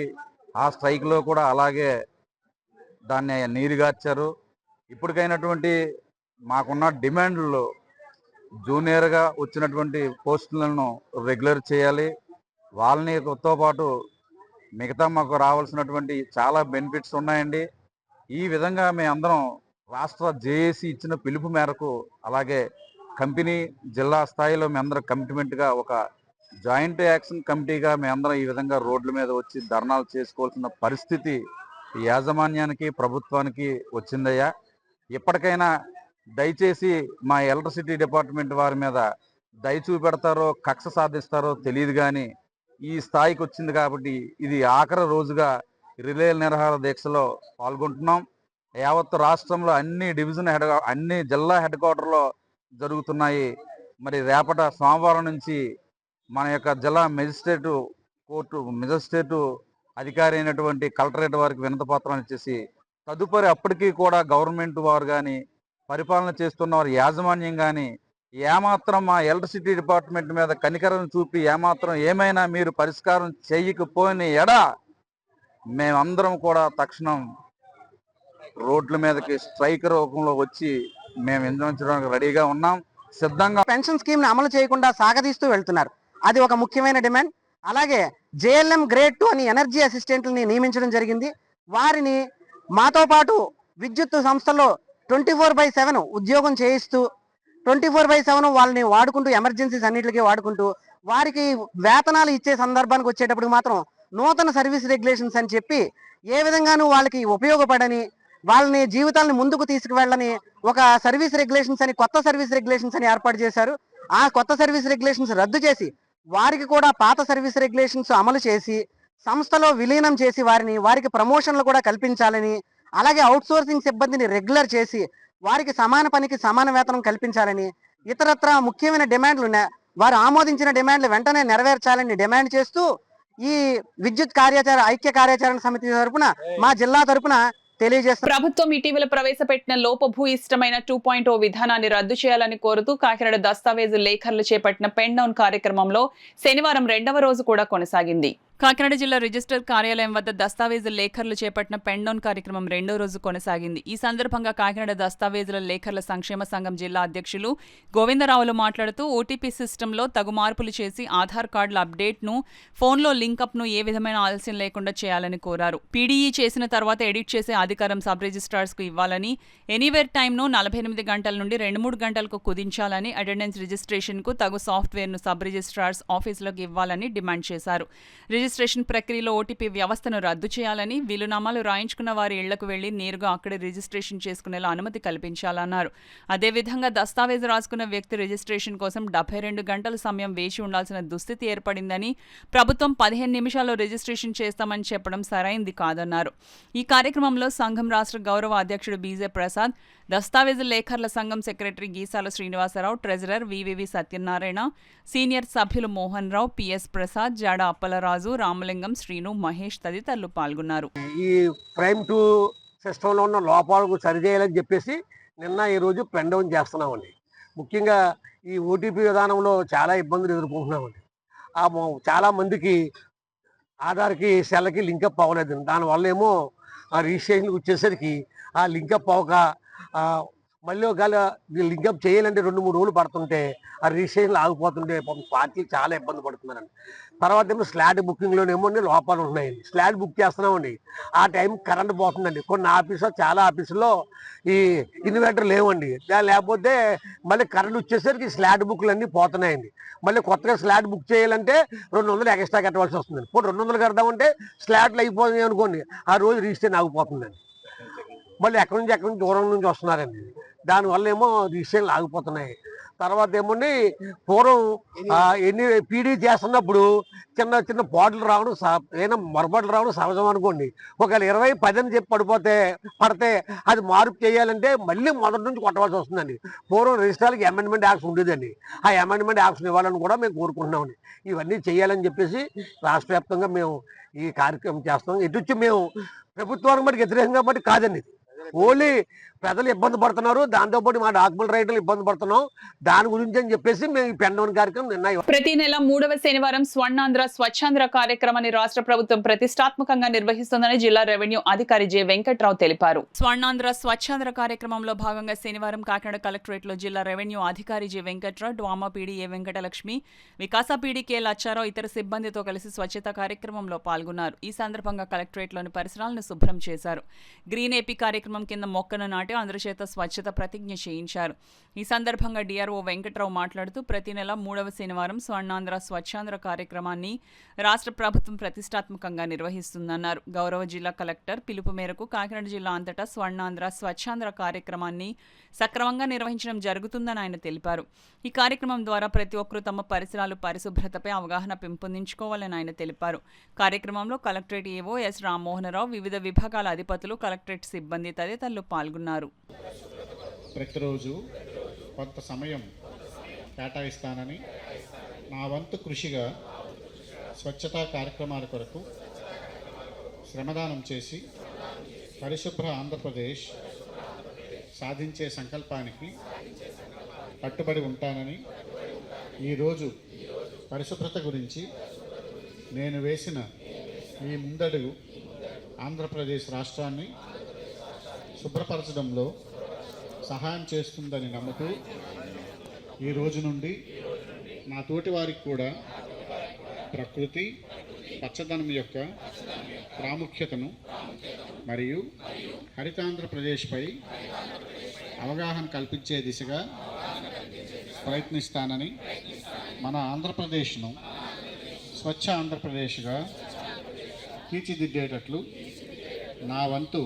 ఆ స్ట్రైక్లో కూడా అలాగే దాన్ని నీరుగార్చారు. ఇప్పటికైనటువంటి మాకున్న డిమాండ్లు జూనియర్గా వచ్చినటువంటి పోస్టులను రెగ్యులర్ చేయాలి. వాళ్ళనితో పాటు మిగతా మాకు రావాల్సినటువంటి చాలా బెనిఫిట్స్ ఉన్నాయండి. ఈ విధంగా మేమందరం రాష్ట్ర జేఏసీ ఇచ్చిన పిలుపు మేరకు అలాగే కంపెనీ జిల్లా స్థాయిలో మేమందరం కమిట్మెంట్గా ఒక జాయింట్ యాక్షన్ కమిటీగా మేమందరం ఈ విధంగా రోడ్ల మీద వచ్చి ధర్నాలు చేసుకోవాల్సిన పరిస్థితి యాజమాన్యానికి ప్రభుత్వానికి వచ్చిందయ్యా. ఇప్పటికైనా దయచేసి మా ఎలక్ట్రిసిటీ డిపార్ట్మెంట్ వారి మీద దయ చూపెడతారో కక్ష సాధిస్తారో తెలియదు, కానీ ఈ స్థాయికి వచ్చింది కాబట్టి ఇది ఆఖరి రోజుగా రిలే నిరాహార దీక్షలో పాల్గొంటున్నాం. యావత్ రాష్ట్రంలో అన్ని జిల్లా హెడ్ క్వార్టర్లో జరుగుతున్నాయి. మరి రేపటి సోమవారం నుంచి మన యొక్క జిల్లా మెజిస్ట్రేటు అధికారి అయినటువంటి కలెక్టరేట్ వారికి వినతిపత్రం ఇచ్చేసి తదుపరి అప్పటికీ కూడా గవర్నమెంట్ వారు కానీ పరిపాలన చేస్తున్న వారి యాజమాన్యం కానీ ఏమాత్రం మా ఎలక్ట్రిసిటీ డిపార్ట్మెంట్ మీద కనికరం చూపి ఏమైనా మీరు పరిష్కారం చేయకపోయిన ఎడా మేమందరం కూడా తక్షణం రోడ్ల మీదకి స్ట్రైక్ రూపంలో వచ్చి మేము వినియోగించడానికి రెడీగా ఉన్నాం, సిద్ధంగా. పెన్షన్ స్కీమ్ ని అమలు చేయకుండా సాగదీస్తూ వెళ్తున్నారు. అది ఒక ముఖ్యమైన డిమాండ్. అలాగే జేఎల్ఎం గ్రేడ్ 2 అని ఎనర్జీ అసిస్టెంట్లని నియమించడం జరిగింది. వారిని మాతో పాటు విద్యుత్ సంస్థల్లో 24/7 ఉద్యోగం చేయిస్తూ 24/7 వాళ్ళని వాడుకుంటూ ఎమర్జెన్సీస్ అన్నిటికీ వాడుకుంటూ వారికి వేతనాలు ఇచ్చే సందర్భానికి వచ్చేటప్పుడు మాత్రం నూతన సర్వీస్ రెగ్యులేషన్స్ అని చెప్పి ఏ విధంగానూ వాళ్ళకి ఉపయోగపడని వాళ్ళని జీవితాలను ముందుకు తీసుకువెళ్ళని ఒక సర్వీస్ రెగ్యులేషన్స్ అని కొత్త సర్వీస్ రెగ్యులేషన్స్ అని ఏర్పాటు చేశారు. ఆ కొత్త సర్వీస్ రెగ్యులేషన్స్ రద్దు చేసి వారికి కూడా పాత సర్వీస్ రెగ్యులేషన్స్ అమలు చేసి సంస్థలో విలీనం చేసి వారికి ప్రమోషన్లు కూడా కల్పించాలని, అలాగే అవుట్ సోర్సింగ్ సిబ్బందిని రెగ్యులర్ చేసి వారికి సమాన పనికి సమాన వేతనం కల్పించాలని, ఇతరత్ర ముఖ్యమైన డిమాండ్లు వారు ఆమోదించిన డిమాండ్లు వెంటనే నెరవేర్చాలని డిమాండ్ చేస్తూ ఈ విద్యుత్ ఐక్య కార్యాచరణ సమితి తరపున మా జిల్లా తరపున తెలియజేస్తారు. ప్రభుత్వం ఇటీవల ప్రవేశపెట్టిన లోపభూయిష్టమైన 2.0 విధానాన్ని రద్దు చేయాలని కోరుతూ కాకినాడ దస్తావేజు లేఖర్లు చేపట్టిన పెన్ డౌన్ కార్యక్రమంలో శనివారం 2వ రోజు కూడా కొనసాగింది. కాకినాడ జిల్లా రిజిస్టర్ కార్యాలయం వద్ద దస్తావేజు లేఖర్లు చేపట్టిన పెన్ డౌన్ కార్యక్రమం 2వ రోజు కొనసాగింది. ఈ సందర్భంగా కాకినాడ దస్తావేజుల లేఖర్ల సంక్షేమ సంఘం జిల్లా అధ్యక్షులు గోవిందరావులు మాట్లాడుతూ ఓటీపీ సిస్టంలో తగు మార్పులు చేసి ఆధార్ కార్డుల అప్డేట్ను, ఫోన్లో లింకప్ను ఏ విధమైన ఆలస్యం లేకుండా చేయాలని కోరారు. పీడీఈ చేసిన తర్వాత ఎడిట్ చేసే అధికారం సబ్ రిజిస్ట్రార్స్కు ఇవ్వాలని, ఎనీవేర్ టైమ్ను 48 గంటల నుండి 2-3 గంటలకు కుదించాలని, అటెండెన్స్ రిజిస్ట్రేషన్కు తగు సాఫ్ట్వేర్ను సబ్ రిజిస్ట్రార్స్ ఆఫీసులకు ఇవ్వాలని డిమాండ్ చేశారు. రిజిస్ట్రేషన్ ప్రక్రియలో ఓటీపీ వ్యవస్థను రద్దు చేయాలని, వీలునామాలు రాయించుకున్న వారి ఇళ్లకు వెళ్లి నేరుగా అక్కడే రిజిస్ట్రేషన్ చేసుకునేలా అనుమతి కల్పించాలన్నారు. అదేవిధంగా దస్తావేజు రాసుకున్న వ్యక్తి రిజిస్ట్రేషన్ కోసం 72 గంటల సమయం వేచి ఉండాల్సిన దుస్థితి ఏర్పడిందని, ప్రభుత్వం 15 నిమిషాల్లో రిజిస్ట్రేషన్ చేస్తామని చెప్పడం సరైంది కాదన్నారు. ఈ కార్యక్రమంలో సంఘం రాష్ట్ర గౌరవ అధ్యక్షుడు బీజే ప్రసాద్, దస్తావేజు లేఖర్ల సంఘం secretary Geesala Srinivasarao, treasurer వివివి Satyanarayana, senior సభ్యులు మోహన్ రావు, పిఎస్ ప్రసాద్, జాడ అప్పలరాజు, రామలింగం, శ్రీను, మహేష్ తదితరులు పాల్గొన్నారు. ఈ ప్రైమ్ 2 సిస్టంలో ఉన్న లోపాలకు సరిచేయాలని చెప్పేసి ఈ రోజు పెన్ డౌన్ చేస్తున్నామండి. ముఖ్యంగా ఈ ఓటీపీ విధానంలో చాలా ఇబ్బందులు ఎదుర్కొంటున్నామండి. చాలా మందికి ఆధార్కి సెల్కి లింకప్ అవ్వలేదు. దానివల్ల ఏమో ఆ రిజిస్ట్రేషన్కి వచ్చేసరికి ఆ లింకప్ అవ్వక మళ్ళీ ఒకవేళ లింకప్ చేయాలంటే 2-3 రోజులు పడుతుంటే ఆ రిజిస్ట్రేషన్లు ఆగిపోతుంటే పార్టీలు చాలా ఇబ్బంది పడుతున్నారండి. తర్వాత ఏమో స్లాట్ బుకింగ్లోనేమో లోపాలు ఉన్నాయండి. స్లాట్ బుక్ చేస్తున్నామండి, ఆ టైం కరెంట్ పోతుందండి. కొన్ని చాలా ఆఫీసుల్లో ఈ ఇన్వర్టర్ లేవండి. లేకపోతే మళ్ళీ కరెంట్ వచ్చేసరికి స్లాట్ బుక్లు అన్నీ పోతున్నాయండి. మళ్ళీ కొత్తగా స్లాట్ బుక్ చేయాలంటే 200 ఎక్స్ట్రా కట్టవలసి వస్తుందండి. ఇప్పుడు 200 కడదామంటే స్లాట్లు అయిపోతున్నాయి అనుకోండి, ఆ రోజు రిజిస్ట్రేషన్ ఆగిపోతుందండి. మళ్ళీ ఎక్కడి నుంచి దూరం నుంచి వస్తున్నారండి. దానివల్ల ఏమో రిజిస్ట్రేషన్లు ఆగిపోతున్నాయి. తర్వాత ఏమోండి పూర్వం ఎన్ని పీడీ చేస్తున్నప్పుడు చిన్న చిన్న పాటలు రావడం ఏదైనా మొరపాట్లు రావడం సహజం అనుకోండి. ఒకవేళ 20-10 అని చెప్పి పడితే అది మార్పు చేయాలంటే మళ్ళీ మొదటి నుంచి కొట్టవలసి వస్తుందండి. పూర్వం రిజిస్ట్రార్కి అమెండ్మెంట్ యాక్ట్స్ ఉండేదండి. ఆ అమెండ్మెంట్ యాక్ట్స్ ఇవ్వాలని కూడా మేము కోరుకుంటున్నామండి. ఇవన్నీ చేయాలని చెప్పేసి రాష్ట్ర వ్యాప్తంగా మేము ఈ కార్యక్రమం చేస్తాం. ఇటు వచ్చి మేము ప్రభుత్వానికి బట్టి వ్యతిరేకంగా బట్టి కాదండి. ఓన్లీ ప్రజలు ఇబ్బంది పడుతున్నారు, దాంతోపాటు మా డాక్యుమెంట్ రైతులు ఇబ్బంది పడుతున్నాం, దాని గురించి అని చెప్పేసి మేము ఈ పెండవన్ కార్యక్రమం నిర్ణయం. ప్రతి నెల 3వ శనివారం స్వర్ణాంధ్ర స్వచ్ఛాంధ్ర కార్యక్రమాన్ని రాష్ట్ర ప్రభుత్వం ప్రతిష్టాత్మకంగా నిర్వహిస్తుందని జిల్లా రెవెన్యూ అధికారి జె వెంకట్రావు తెలిపారు. స్వర్ణాంధ్ర స్వచ్ఛాంధ్ర కార్యక్రమంలో భాగంగా శనివారం కాకినాడ కలెక్టరేట్ లో జిల్లా రెవెన్యూ అధికారి J Venkatrao, DWAMA PD A Venkatalakshmi, Vikasa PD K Lachcharao ఇతర సిబ్బందితో కలిసి స్వచ్ఛత కార్యక్రమంలో పాల్గొన్నారు. ఈ సందర్భంగా కలెక్టరేట్ లోని పరిసరాలను శుభ్రం చేశారు. గ్రీన్ ఏపీ కార్యక్రమం కింద మొక్కను నాటి అందరి చేత స్వచ్ఛత ప్రతిజ్ఞ చేయించారు. ఈ సందర్భంగా డిఆర్ఓ వెంకట్రావు మాట్లాడుతూ ప్రతి నెల 3వ శనివారం స్వర్ణాంధ్ర స్వచ్ఛాంధ్ర కార్యక్రమాన్ని రాష్ట్ర ప్రభుత్వం ప్రతిష్టాత్మకంగా నిర్వహిస్తుందన్నారు. గౌరవ జిల్లా కలెక్టర్ పిలుపు మేరకు కాకినాడ జిల్లా అంతటా స్వర్ణాంధ్ర స్వచ్ఛాంధ్ర కార్యక్రమాన్ని సక్రమంగా నిర్వహించడం జరుగుతుందని ఆయన తెలిపారు. ఈ కార్యక్రమం ద్వారా ప్రతి ఒక్కరూ తమ పరిసరాలు పరిశుభ్రతపై అవగాహన పెంపొందించుకోవాలని ఆయన తెలిపారు. కార్యక్రమంలో కలెక్టరేట్ ఏవో ఎస్ రామ్మోహనరావు, వివిధ విభాగాల అధిపతులు, కలెక్టరేట్ సిబ్బంది తదితరులు పాల్గొన్నారు. ప్రతిరోజు కొంత సమయం కేటాయిస్తానని, నా వంతు కృషిగా స్వచ్ఛతా కార్యక్రమాల కొరకు శ్రమదానం చేసి పరిశుభ్ర ఆంధ్రప్రదేశ్ సాధించే సంకల్పానికి కట్టుబడి ఉంటానని, ఈరోజు పరిశుభ్రత గురించి నేను వేసిన ఈ ముందడుగు ఆంధ్రప్రదేశ్ రాష్ట్రాన్ని శుభ్రపరచడంలో సహాయం చేస్తుందని నమ్ముతూ ఈ రోజు నుండి నా తోటి వారికి కూడా ప్రకృతి పచ్చదనం యొక్క ప్రాముఖ్యతను మరియు హరితాంధ్రప్రదేశ్పై అవగాహన కల్పించే దిశగా ప్రయత్నిస్తానని, మన ఆంధ్రప్రదేశ్ను స్వచ్ఛ ఆంధ్రప్రదేశ్గా తీర్చిదిద్దేటట్లు నా వంతు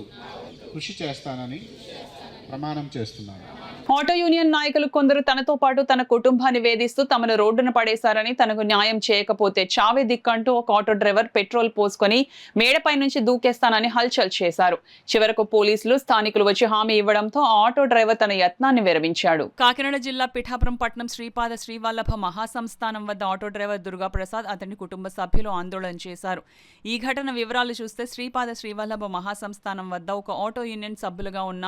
కృషి చేస్తానని ప్రమాణం చేస్తున్నాను. ఆటో యూనియన్ నాయకులు కొందరు తనతో పాటు తన కుటుంబాన్ని వేధిస్తూ తమను రోడ్డున పడేశారని, తనకు న్యాయం చేయకపోతే చావే దిక్కంటూ ఒక ఆటో డ్రైవర్ పెట్రోల్ పోసుకొని మేడపై నుంచి దూకేస్తానని హల్చల్ చేశారు. చివరకు పోలీసులు, స్థానికులు వచ్చి హామీ ఇవ్వడంతో ఆ ఆటో డ్రైవర్ తన యత్నాన్ని విరమించాడు. కాకినాడ జిల్లా పిఠాపురం పట్టణం శ్రీపాద శ్రీవల్లభ మహాసంస్థానం వద్ద ఆటో డ్రైవర్ దుర్గాప్రసాద్, అతని కుటుంబ సభ్యులు ఆందోళన చేశారు. ఈ ఘటన వివరాలు చూస్తే శ్రీపాద శ్రీవల్లభ మహాసంస్థానం వద్ద ఒక ఆటో యూనియన్ సభ్యులుగా ఉన్న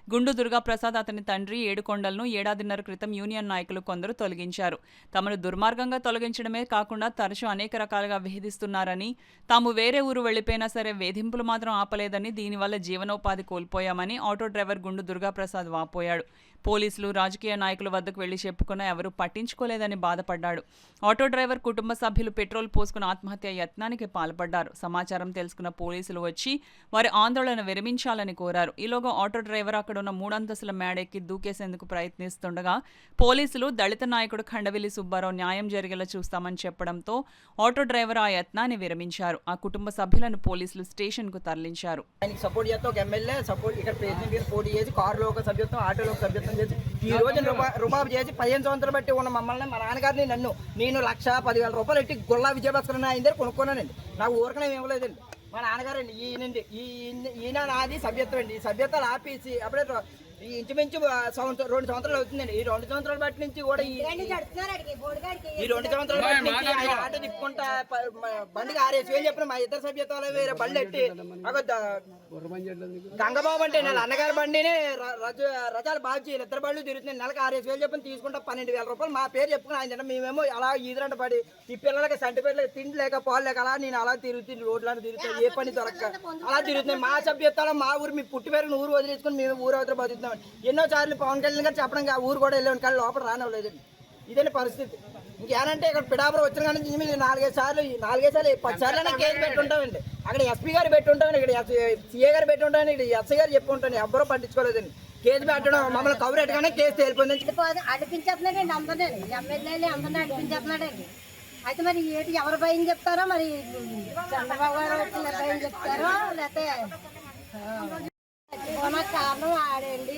గుండు దుర్గాప్రసాద్, అతని తండ్రి ఏడుకొండలను ఏడాదిన్నర క్రితం యూనియన్ నాయకులు కొందరు తొలగించారు. తమను దుర్మార్గంగా తొలగించడమే కాకుండా తరచూ అనేక రకాలుగా వేధిస్తున్నారని, తాము వేరే ఊరు వెళ్లిపోయినా సరే వేధింపులు మాత్రం ఆపలేదని, దీనివల్ల జీవనోపాధి కోల్పోయామని ఆటో డ్రైవర్ గుండు దుర్గాప్రసాద్ వాపోయాడు. పోలీసులు, రాజకీయ నాయకుల వద్దకు వెళ్లి చెప్పుకున్నా ఎవరూ పట్టించుకోలేదని బాధపడ్డాడు. ఆటో డ్రైవర్ కుటుంబ సభ్యులు పెట్రోల్ పోసుకుని ఆత్మహత్య యత్నానికి పాల్పడ్డారు. సమాచారం తెలుసుకున్న పోలీసులు వచ్చి వారి ఆందోళన విరమించాలని కోరారు. ఈలోగా ఆటో డ్రైవర్ అక్కడున్న 3 అంతస్తుల మేడెక్కి దూకేసేందుకు ప్రయత్నిస్తుండగా పోలీసులు దళిత నాయకుడు ఖండవిల్లి సుబ్బారావు న్యాయం జరిగేలా చూస్తామని చెప్పడంతో ఆటో డ్రైవర్ ఆ యత్నాన్ని విరమించారు. ఆ కుటుంబ సభ్యులను పోలీసులు స్టేషన్ కు తరలించారు. ఈ రోజు రుబాబు చేసి 15 సంవత్సరాలు బట్టి ఉన్న మమ్మల్ని, మా నాన్నగారిని, నన్ను, నేను 1,10,000 రూపాయలు పెట్టి గుల్లా విజయభాస్కర్ ఆయన దగ్గర కొనుక్కున్నానండి. నాకు ఊరకనే ఇవ్వలేదండి. మా నాన్నగారండి ఈయన నాది సభ్యత్వం అండి. ఈ సభ్యత్వాలు ఆపేసి అప్పుడే ఈ ఇంచుమించు 2 సంవత్సరాలు అవుతుందండి. ఈ 2 సంవత్సరాల బట్టి నుంచి కూడా ఈ 2 సంవత్సరాల బట్టి నుంచి ఆయన ఆటో తిప్పుకుంటా బండికి 6,000 చెప్పిన మా ఇద్దరు సభ్యత్వాలు వేరే బండి ఎట్టి గంగబాబు అంటే నెల అన్నగారి బండిని రజాలు బాగు చేయాలి. ఇద్దరు బండ్లు తిరుగుతున్నాయి. నెలకు 6,000 చెప్పిన తీసుకుంటా 12,000 రూపాయలు మా పేరు చెప్పుకుని ఆయన మేమేమో అలా ఈదురంట పడి ఈ పిల్లలకి సర్టిఫికేట్ తిండి లేక పాలు లేక అలా నేను అలా తిరుగుతుంది, రోడ్లను తిరుగుతాను, ఏ పని దొరక్క అలా తిరుగుతున్నాయి. మా సభ్యత్వాలు మా ఊరు మీ పుట్టి పేరుని ఊరు వదిలేసుకుని మేము ఊరు అవతల బతుకుతున్నాం. ఎన్నో సార్లు పవన్ కళ్యాణ్ గారు చెప్పడం ఆ ఊరు కూడా వెళ్ళాను, కానీ లోపల రానివ్వలేదండి. ఇదే పరిస్థితి. ఇంకేనంటే ఇక్కడ పిఠాపురం వచ్చిన కానీ 4-5 సార్లు 10 సార్లు కేసు పెట్టుంటామండి. అక్కడ ఎస్పీ గారు పెట్టుంటామని, ఇక్కడ సీఏ గారు పెట్టుంటామని, ఇక్కడ ఎస్ఐ గారు చెప్పుకుంటాను, ఎవ్వరూ పట్టించుకోలేదండి. కేసు పెట్టడం మమ్మల్ని కవరెట్టుగానే కేసు తేలిపోయింది. అడిపించేస్తున్నాడండి అందరినీ, ఎమ్మెల్యేలు అందరినీ అడిపించేస్తున్నాడండి. అయితే మరి ఏంటి ఎవరు భయం చెప్తారో, మరి చంద్రబాబు గారు వచ్చిన భయం చెప్తారో, లేకపోతే కారణం ఆడండి.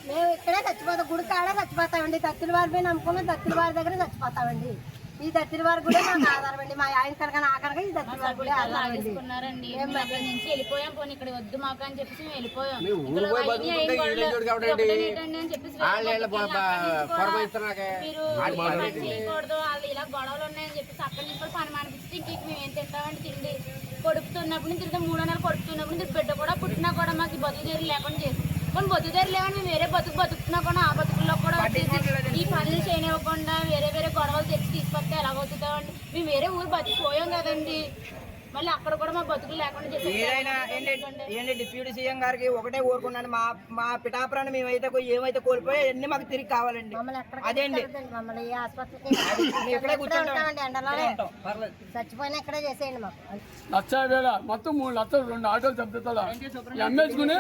మేము ఇక్కడే చచ్చిపోతాం, గుడి కాడే చచ్చిపోతామండి. దత్తుల వారి మీద నమ్ముకున్న దత్తుల వారి దగ్గర చచ్చిపోతామండి. ఈ దత్తిరి వారు కూడా మాకు ఆధారం అండి. మా ఆయన కనుక నా కనుక ఈ దత్తిరి వారు కూడా ఆధారం అండి. తీసుకున్నారండి నుంచి వెళ్ళిపోయాం. పోనీ ఇక్కడ వద్దు మాకు అని చెప్పేసి మేము వెళ్ళిపోయాం. చేయకూడదు, వాళ్ళు ఇలా గొడవలు ఉన్నాయని చెప్పేసి అక్కడి నుంచి కూడా పని మానిపిస్తే ఇంక మేము ఏం తింటామండి తిండి. కొడుకుతున్నప్పుడు నుంచి తిరిగి 3 నెలలు కొడుకుతున్నప్పుడు నుంచి బిడ్డ కూడా పుట్టినా కూడా మాకు బతుకుదేరు లేకుండా చేసి కొన్ని బతుకుదేరు లేవని మేము వేరే బతుకుతున్నా కూడా ఆ బతుకుల్లో కూడా వచ్చేసి ఈ పనులు చేయనివ్వకుండా వేరే వేరే గొడవలు తెచ్చి తీసుకొస్తే ఎలాగవుతుందండి. మేము వేరే ఊరు బతికిపోయాం కదండి, మళ్ళీ అక్కడ కూడా మా బతుకులు లేకుండా ఏంటి డిప్యూటీ సీఎం గారికి ఒకటే కోరుకున్నాను, మా పిఠాపురాన్ని మేమైతే ఏమైతే కోల్పోయా అన్ని మాకు తిరిగి కావాలండి. అదేండి ఇక్కడే కూర్చుంటాం, చచ్చిపోయినా ఇక్కడే చేసేయండి మాకు. 1,00,000 మొత్తం 3 లక్షలు 2 ఆటోలు తప్పుతాడా ఎంఎస్కుని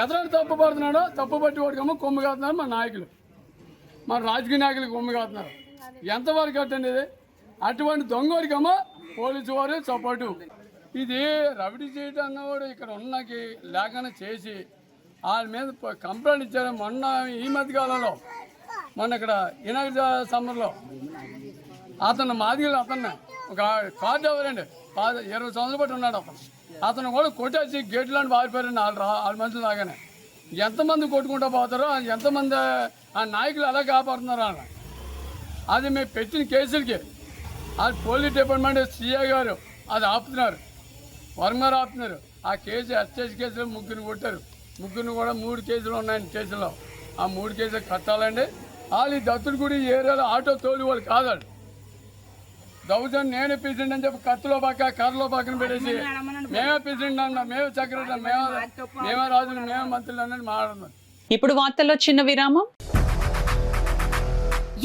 ఎదరని తప్పు పడుతున్నాడో తప్పు పట్టి వాడికేమో కొమ్ము కాస్తున్నారు మా నాయకులు, మన రాజకీయ నాయకులు కొమ్ము కాస్తున్నారు. ఎంతవరకు అట్టండి ఇది? అటువంటి దొంగోడికేమో పోలీసు వారు సపోర్టు. ఇది రవిడి చేయటం అన్నవాడు ఇక్కడ ఉన్నకి లేకుండా చేసి వాళ్ళ మీద కంప్లైంట్ ఇచ్చారు. మొన్న ఈ మధ్యకాలంలో మొన్న ఇక్కడ వినాయక సమ్మర్లో అతను మాదిగలు అతన్ని ఒక కార్డు ఎవరండి 20 సంవత్సరాలు బట్టి ఉన్నాడు అతను కూడా కొట్టేసి గేట్లను పారిపోయారండి వాళ్ళ మనుషులు లాగానే. ఎంతమంది కొట్టుకుంటూ పోతారో ఎంతమంది ఆ నాయకులు ఎలా కాపాడుతున్నారో అన్న అది మేము పెట్టిన కేసులకి అది పోలీస్ డిపార్ట్మెంట్ సిఐ గారు అది ఆపుతున్నారు, వర్మర్ ఆపుతున్నారు. ఆ కేసు ఎస్టేజ్ కేసులో 3 కొట్టారు. 3 కూడా 3 కేసులు ఉన్నాయండి కేసులో. ఆ 3 కేసులు కట్టాలండి. వాళ్ళు ఈ దత్తుడు గుడి ఏరియాలో ఆటో తోలి వాళ్ళు కాదండి. దౌర్జన్యం నేనే ప్రెసిడెంట్ అని చెప్పి కత్తులో పక్క కర్రలో పక్కన పెట్టేసి మేమే ప్రెసిడెంట్ అన్నా, మేమే సెక్రటరీ, మేమే రాజులు, మేమే మంత్రులు అన్నది మాట్లాడుతున్నాం. ఇప్పుడు వార్తల్లో చిన్న విరామం.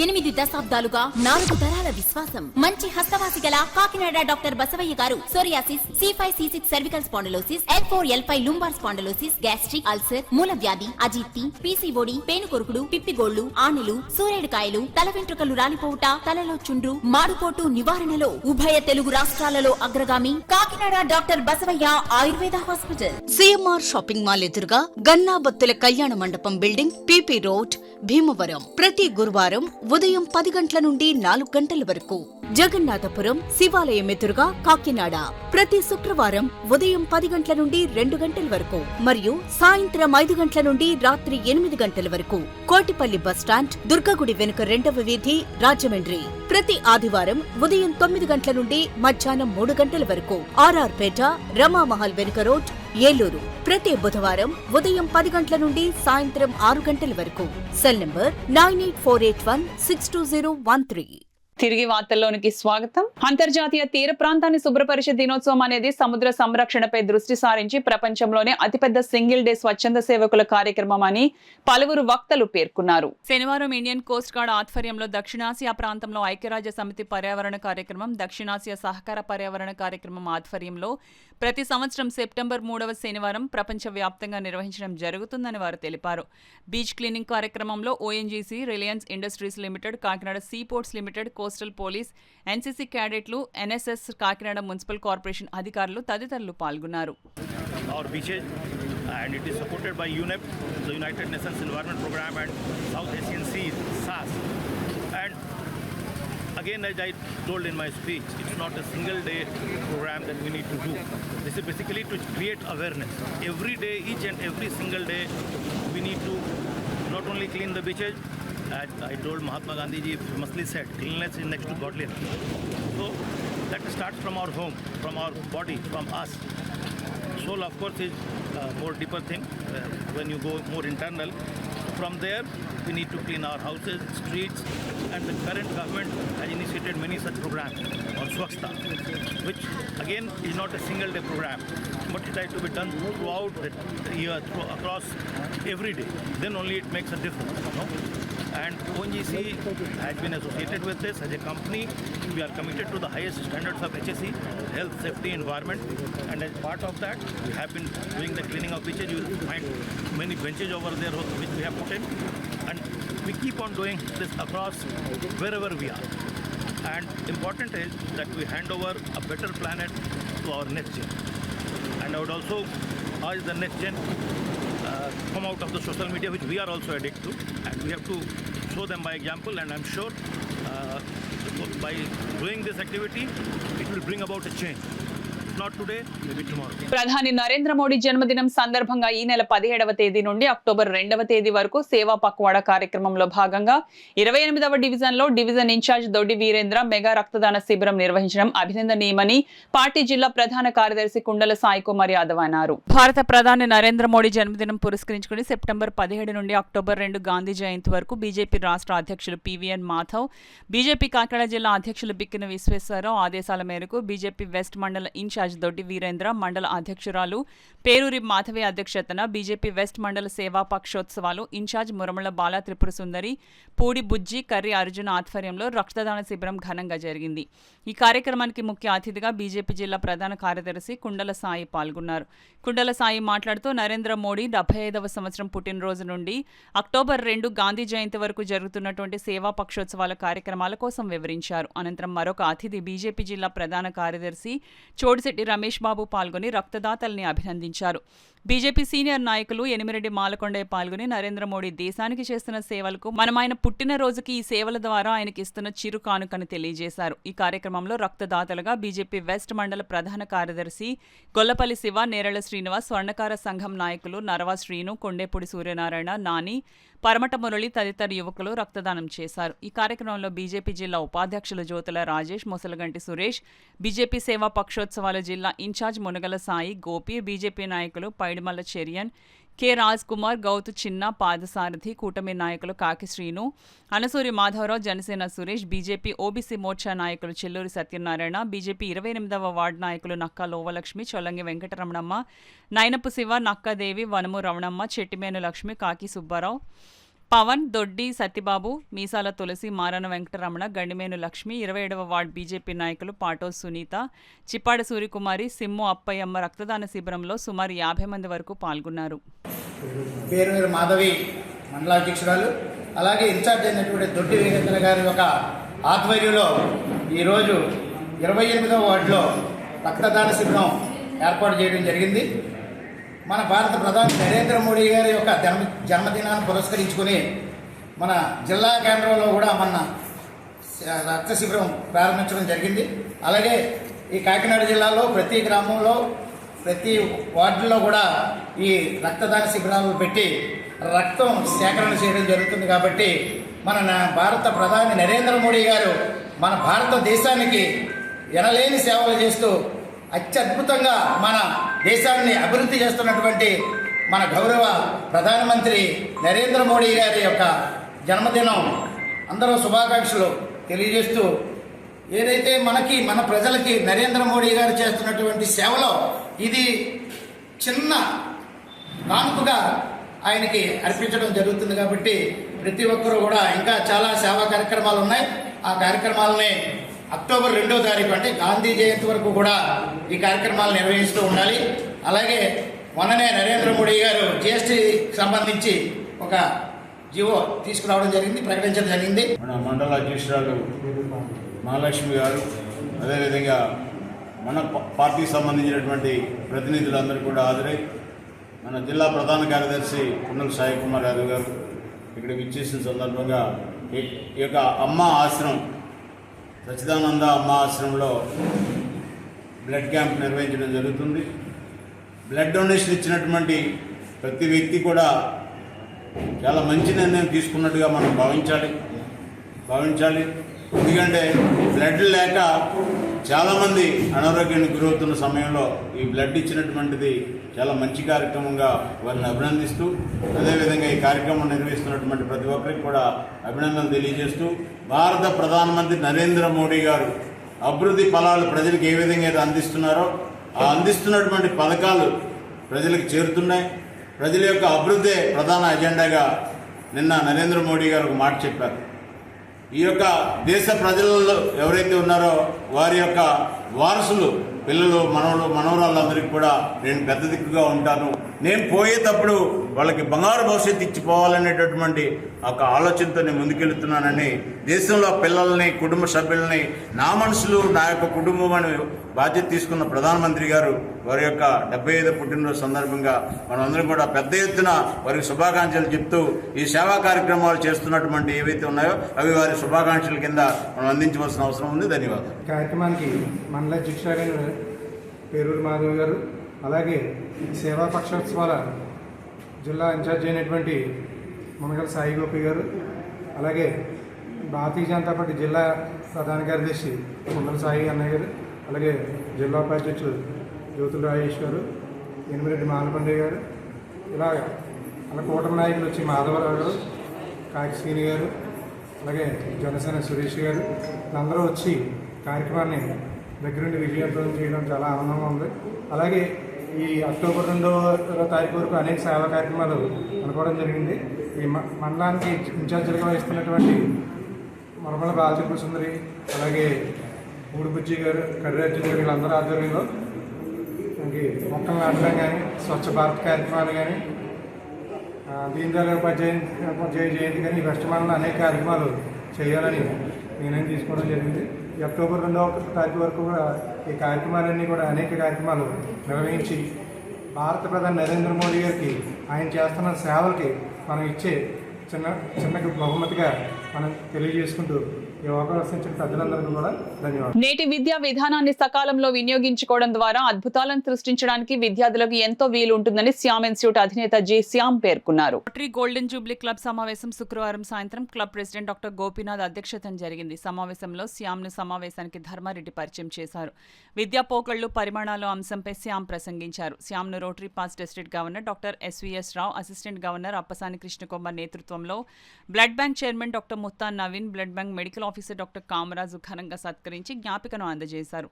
8 దశాబ్దాలుగా 4 తరాల విశ్వాసం. మంచి హస్తవాసి గల కాకినాడ డాక్టర్ బసవయ్య గారు psoriasis, C5, C6 cervical spondylosis, L4, L5 lumbar spondylosis, gastric ulcer, మూల వ్యాధి, అజీర్తి, PCOD, పేనుకొరుకుడు, పిప్పిగోళ్లు, ఆనెలు, సూరేడుకాయలు, తల వెంట్రుకలు రాలిపోవుట, తలలో చుండ్రు, మాడుపోటు నివారణలో ఉభయ తెలుగు రాష్ట్రాలలో అగ్రగామి Kakinada doctor Basavaiah Ayurveda hospital. CMR shopping mall ఎదురుగా గన్నాబత్తుల కళ్యాణ మండపం బిల్డింగ్, PP రోడ్, భీమవరం. ప్రతి గురువారం ఉదయం 10 గంటల నుండి 4 గంటల వరకు. జగన్నాథపురం శివాలయం ఎదురుగా కాకినాడ ప్రతి శుక్రవారం ఉదయం 10 గంటల నుండి 2 గంటల వరకు మరియు సాయంత్రం 5 గంటల నుండి రాత్రి 8 గంటల వరకు. కోటిపల్లి బస్టాండ్, దుర్గగుడి వెనుక 2వ వీధి, రాజమండ్రి ప్రతి ఆదివారం ఉదయం 9 గంటల నుండి మధ్యాహ్నం 3 గంటల వరకు. RR పేట, రమామహల్ వెనుక రోడ్, ఏలూరు ప్రతి బుధవారం ఉదయం 10 గంటల నుండి సాయంత్రం 6 గంటల వరకు. Cell number 9848162013. తిరిగి వార్తల్లోనికి స్వాగతం. అంతర్జాతీయ తీర ప్రాంతాన్ని శుభ్రపరిచే దినోత్సవం అనేది సముద్ర సంరక్షణపై దృష్టి సారించి ప్రపంచంలోనే అతిపెద్ద సింగిల్ డే స్వచ్ఛంద సేవకుల కార్యక్రమం అని పలువురు వక్తలు పేర్కొన్నారు. శనివారం ఇండియన్ కోస్ట్ గార్డ్ ఆధ్వర్యంలో దక్షిణాసియా ప్రాంతంలో ఐక్యరాజ్య సమితి పర్యావరణ కార్యక్రమం, దక్షిణాసియా సహకార పర్యావరణ కార్యక్రమం ఆధ్వర్యంలో ప్రతి సంవత్సరం సెప్టెంబర్ 3వ శనివారం ప్రపంచవ్యాప్తంగా నిర్వహించడం జరుగుతుందని వారు తెలిపారు. బీచ్ క్లీనింగ్ కార్యక్రమంలో ONGC, Reliance industries limited, Kakinada see ports limited, coastal police, NCC క్యాడెట్లు, NSS, Kakinada municipal corporation అధికారులు తదితరులు పాల్గొన్నారు. And it is supported by UNEP, the United Nations Environment Program, and South Asian Sea, SAS. And again, as I told in my speech, it's not a single day program that we need to do. This is basically to create awareness. Every day, each and every single day, we need to not only clean the beaches, as I told Mahatma Gandhi ji famously said, cleanliness is next to godliness. So that starts from our home, from our body, from us. Soul, of course, is a more deeper thing when you go more internal. From there, we need to clean our houses, streets, and the current government has initiated many such programs on Swachhta, which again is not a single day program, but it has to be done throughout the year, across every day. Then only it makes a difference. No? And ONGC has been associated with this as a company. We are committed to the highest standards of HSE, health, safety, environment, and as part of that, we have been doing the cleaning of beaches. You will find many benches over there which we have put in, and we keep on doing this across wherever we are. And important is that we hand over a better planet to our next gen. And I would also urge the next gen come out of the social media, which we are also addicted to, and we have to show them by example. And I'm sure by doing this activity, it will bring about a change. Not today, maybe tomorrow. ప్రధాని నరేంద్ర మోడీ జన్మదినం సందర్భంగా ఈ నెల 17వ తేదీ నుండి October 2వ తేదీ వరకు సేవా పక్వాడా కార్యక్రమంలో భాగంగా 28వ డివిజన్ లో డివిజన్ ఇన్ఛార్జ్ దొడ్డి వీరేంద్ర మెగా రక్తదాన శిబిరం నిర్వహించడం అభినందనీయమని పార్టీ జిల్లా ప్రధాన కార్యదర్శి కుండల సాయి కుమార్ యాదవ్ అన్నారు. భారత ప్రధాని నరేంద్ర మోడీ జన్మదినం పురస్కరించుకుని సెప్టెంబర్ 17 నుండి అక్టోబర్ 2 గాంధీ జయంతి వరకు బీజేపీ రాష్ట్ర అధ్యక్షులు పివిఎన్ మాధవ్, బీజేపీ కాకినాడ జిల్లా అధ్యక్షులు బిక్కిన విశ్వేశ్వరరావు ఆదేశాల మేరకు బీజేపీ వెస్ట్ మండల ఇన్ఛార్జ్ దొడ్డి వీరేంద్ర, మండల అధ్యక్షురాలు పేరూరి మాధవి అధ్యక్షతన బీజేపీ వెస్ట్ మండల సేవా పక్షోత్సవాలు ఇన్ఛార్జ్ మురమల బాల త్రిపుర సుందరి, పూడి బుజ్జి, కర్రి అర్జున్ ఆధ్వర్యంలో రక్తదాన శిబిరం ఘనంగా జరిగింది. ఈ కార్యక్రమానికి ముఖ్య అతిథిగా బీజేపీ జిల్లా ప్రధాన కార్యదర్శి కుండల సాయి పాల్గొన్నారు. కుండల సాయి మాట్లాడుతూ నరేంద్ర మోడీ 75వ సంవత్సరం పుట్టినరోజు నుండి అక్టోబర్ 2 గాంధీ జయంతి వరకు జరుగుతున్నటువంటి సేవా పక్షోత్సవాల కార్యక్రమాల కోసం వివరించారు. అనంతరం మరొక అతిథి బీజేపీ జిల్లా ప్రధాన కార్యదర్శి చోడిశెట్టి రమేష్ బాబు పాల్గొని రక్తదాతల్ని అభినందించారు. బీజేపీ సీనియర్ నాయకులు ఎనిమిరెడ్డి మాలకొండయ్య పాల్గొని నరేంద్ర మోడీ దేశానికి చేస్తున్న సేవలకు మనం ఆయన పుట్టినరోజుకి ఈ సేవల ద్వారా ఆయనకి ఇస్తున్న చిరు కానుకని తెలియజేశారు. ఈ కార్యక్రమంలో రక్తదాతలుగా బీజేపీ వెస్ట్ మండల ప్రధాన కార్యదర్శి గొల్లపల్లి శివ, నేరళ శ్రీనివాస్, స్వర్ణకార సంఘం నాయకులు నరవా శ్రీను, కొండేపూడి సూర్యనారాయణ, నాని, పరమట మురళి తదితర యువకులు రక్తదానం చేశారు. ఈ కార్యక్రమంలో బీజేపీ జిల్లా ఉపాధ్యక్షులు జ్యోతుల రాజేష్, ముసలగంటి సురేష్, బీజేపీ సేవా పక్షోత్సవాల జిల్లా ఇన్ఛార్జ్ మునగల సాయి, గోపి, బీజేపీ నాయకులు పైడిమల్ల చెరియన్, కె రాజ్ కుమార్, గౌతు చిన్న, పాదసారథి, కూటమి నాయకులు కాకి శ్రీను, అనసూరి మాధవరావు, జనసేన సురేష్, బీజేపీ ఓబీసీ మోర్చా నాయకులు చెల్లూరి సత్యనారాయణ, బీజేపీ 28వ వార్డు నాయకులు నక్కా లోవలక్ష్మి, చొల్లంగి వెంకటరమణమ్మ, నైనపు శివ, నక్కదేవి, వనము రమణమ్మ, చెట్టిమేను లక్ష్మి, కాకి సుబ్బారావు, పవన్, దొడ్డి సత్యబాబు, మీసాల తులసి, మారన వెంకటరమణ, గండిమేను లక్ష్మి, 27వ వార్డు బీజేపీ నాయకులు పాటో సునీత, చిప్పాడ సూర్యకుమారి, సిమ్ము అప్పయ్యమ్మ రక్తదాన శిబిరంలో సుమారు 50 మంది వరకు పాల్గొన్నారు. పేరు మాధవి మండలాధ్యక్షురాలు, అలాగే ఇన్ఛార్జ్ అయినటువంటి దొడ్డి వీరేంద్ర గారి యొక్క ఆధ్వర్యంలో ఈరోజు 28వ వార్డులో రక్తదాన శిబిరం ఏర్పాటు చేయడం జరిగింది. మన భారత ప్రధాని నరేంద్ర మోడీ గారి యొక్క జన్మదినాన్ని పురస్కరించుకుని మన జిల్లా కేంద్రంలో కూడా మన రక్త శిబిరం ప్రారంభించడం జరిగింది. అలాగే ఈ కాకినాడ జిల్లాలో ప్రతి గ్రామంలో ప్రతి వార్డులో కూడా ఈ రక్తదాన శిబిరాలు పెట్టి రక్తం సేకరణ చేయడం జరుగుతుంది. కాబట్టి మన భారత ప్రధాని నరేంద్ర మోడీ గారు మన భారతదేశానికి ఎనలేని సేవలు చేస్తూ అత్యద్భుతంగా మన దేశాన్ని అభివృద్ధి చేస్తున్నటువంటి మన గౌరవ ప్రధానమంత్రి నరేంద్ర మోడీ గారి యొక్క జన్మదినం అందరూ శుభాకాంక్షలు తెలియజేస్తూ, ఏదైతే మన ప్రజలకి నరేంద్ర మోడీ గారు చేస్తున్నటువంటి సేవలో ఇది చిన్న కానుకగా ఆయనకి అర్పించడం జరుగుతుంది. కాబట్టి ప్రతి ఒక్కరూ కూడా ఇంకా చాలా సేవా కార్యక్రమాలు ఉన్నాయి. ఆ కార్యక్రమాలని అక్టోబర్ 2వ తారీఖు అంటే గాంధీ జయంతి వరకు కూడా ఈ కార్యక్రమాలు నిర్వహిస్తూ ఉండాలి. అలాగే మొన్ననే నరేంద్ర మోడీ గారు జిఎస్టీకి సంబంధించి ఒక జీవో తీసుకురావడం జరిగింది, ప్రకటించడం జరిగింది. మన మండల అధ్యక్షురాలు మహాలక్ష్మి గారు, అదేవిధంగా మన పార్టీకి సంబంధించినటువంటి ప్రతినిధులందరూ కూడా హాజరై మన జిల్లా ప్రధాన కార్యదర్శి కుండల సాయి కుమార్ యాదవ్ గారు ఇక్కడికి విచ్చేసిన సందర్భంగా ఈ యొక్క అమ్మ ఆశ్రమం సచ్చిదానంద అమ్మ ఆశ్రమంలో బ్లడ్ క్యాంప్ నిర్వహించడం జరుగుతుంది. బ్లడ్ డొనేషన్ ఇచ్చినటువంటి ప్రతి వ్యక్తి కూడా చాలా మంచి నిర్ణయం తీసుకున్నట్టుగా మనం భావించాలి. ఎందుకంటే బ్లడ్ లేక చాలామంది అనారోగ్యానికి గురవుతున్న సమయంలో ఈ బ్లడ్ ఇచ్చినటువంటిది చాలా మంచి కార్యక్రమంగా వారిని అభినందిస్తూ, అదేవిధంగా ఈ కార్యక్రమం నిర్వహిస్తున్నటువంటి ప్రతి ఒక్కరికి కూడా అభినందనలు తెలియజేస్తూ, భారత ప్రధానమంత్రి నరేంద్ర మోడీ గారు అభివృద్ధి ఫలాలు ప్రజలకు ఏ విధంగా అయితే అందిస్తున్నారో ఆ అందిస్తున్నటువంటి పథకాలు ప్రజలకు చేరుతున్నాయి. ప్రజల యొక్క అభివృద్ధే ప్రధాన అజెండాగా నిన్న నరేంద్ర మోడీ గారు ఒక మాట చెప్పారు. ఈ యొక్క దేశ ప్రజలలో ఎవరైతే ఉన్నారో వారి యొక్క వారసులు పిల్లలు మనవరాళ్ళందరికీ కూడా నేను పెద్ద దిక్కుగా ఉంటాను. నేను పోయేటప్పుడు వాళ్ళకి బంగారు భవిష్యత్తు ఇచ్చిపోవాలనేటటువంటి ఒక ఆలోచనతో నేను ముందుకెళ్తున్నానని దేశంలో పిల్లల్ని కుటుంబ సభ్యుల్ని నా మనుషులు నా యొక్క కుటుంబం అని బాధ్యత తీసుకున్న ప్రధానమంత్రి గారు వారి యొక్క 75వ పుట్టినరోజు సందర్భంగా మనమందరం కూడా పెద్ద ఎత్తున వారికి శుభాకాంక్షలు చెప్తూ ఈ సేవా కార్యక్రమాలు చేస్తున్నటువంటి ఏవైతే ఉన్నాయో అవి వారి శుభాకాంక్షల కింద మనం అందించవలసిన అవసరం ఉంది. ధన్యవాదాలు. కార్యక్రమానికి మండల అధ్యక్షులు పేరూరు మాధవ్ గారు, అలాగే సేవా పక్షోత్సవాల జిల్లా ఇన్ఛార్జ్ అయినటువంటి మునగల సాయి గోపి గారు, అలాగే భారతీయ జనతా పార్టీ జిల్లా ప్రధాన కార్యదర్శి ముందల సాయి అన్నయ్య గారు, అలాగే జిల్లా ఉపాధ్యక్షులు జ్యోతుల రాజేష్ గారు, ఎనిమిరెడ్డి మాలకొండయ్య గారు, ఇలాగ అలా కూటమి నాయకులు వచ్చి మాధవరావు గారు, కాకిశ్రీని గారు, అలాగే జనసేన సురేష్ గారు అందరూ వచ్చి కార్యక్రమాన్ని దగ్గరుండి విజయవంతం చేయడం చాలా ఆనందంగా ఉంది. అలాగే ఈ అక్టోబర్ 2వ తారీఖు వరకు అనేక సేవా కార్యక్రమాలు అనుకోవడం జరిగింది. ఈ మండలానికి ఇన్ఛార్జీలుగా వహిస్తున్నటువంటి మరమల బాలచంద్ర సుందరి, అలాగే ఊడిబుజ్జి గారు, కర్రార్జున గారు వీళ్ళందరూ ఆధ్వర్యంలో మనకి మొక్కలు నాటడం కానీ, స్వచ్ఛ భారత్ కార్యక్రమాలు కానీ, దీన్ దయాళ్ ఉపాధ్యాయ జయంతి కానీ ఈ వెస్ట్ మండలంలో అనేక కార్యక్రమాలు చేయాలని నిర్ణయం తీసుకోవడం జరిగింది. ఈ అక్టోబర్ 2వ తారీఖు వరకు కూడా ఈ కార్యక్రమాలన్నీ కూడా అనేక కార్యక్రమాలు నిర్వహించి భారత ప్రధాని నరేంద్ర మోడీ గారికి ఆయన చేస్తున్న సేవలకి మనం ఇచ్చే చిన్న బహుమతిగా మనం తెలియజేసుకుంటూ ఈ అవకాశం ఇచ్చిన పెద్దలందరికీ కూడా ధన్యవాదాలు. నేటి విద్యా విధానాన్ని సకాలంలో వినియోగించుకోవడం ద్వారా అద్భుతాలను సృష్టించడానికి విద్యార్థులకు ఎంతో వీలు ఉంటుందని శ్యామ్ ఇన్స్టిట్యూట్ అధినేత జి శ్యామ్ పేర్కొన్నారు. రోటరీ గోల్డెన్ జూబ్లీ క్లబ్ సమావేశం శుక్రవారం సాయంత్రం క్లబ్ ప్రెసిడెంట్ డాక్టర్ గోపీనాథ్ అధ్యక్షతన జరిగింది. సమావేశంలో శ్యామ్ను సమావేశానికి ధర్మారెడ్డి పరిచయం చేశారు. విద్యా పోకళ్లు పరిమాణాలు అంశంపై శ్యామ్ ప్రసంగించారు. శ్యామ్ను rotary past district governor doctor SVS Rao, assistant governor Appasani Krishnakumar నేతృత్వంలో blood bank chairman doctor Muttan Naveen, blood bank medical officer doctor Kamaraju ఘనంగా సత్కరించి జ్ఞాపికను అందజేశారు.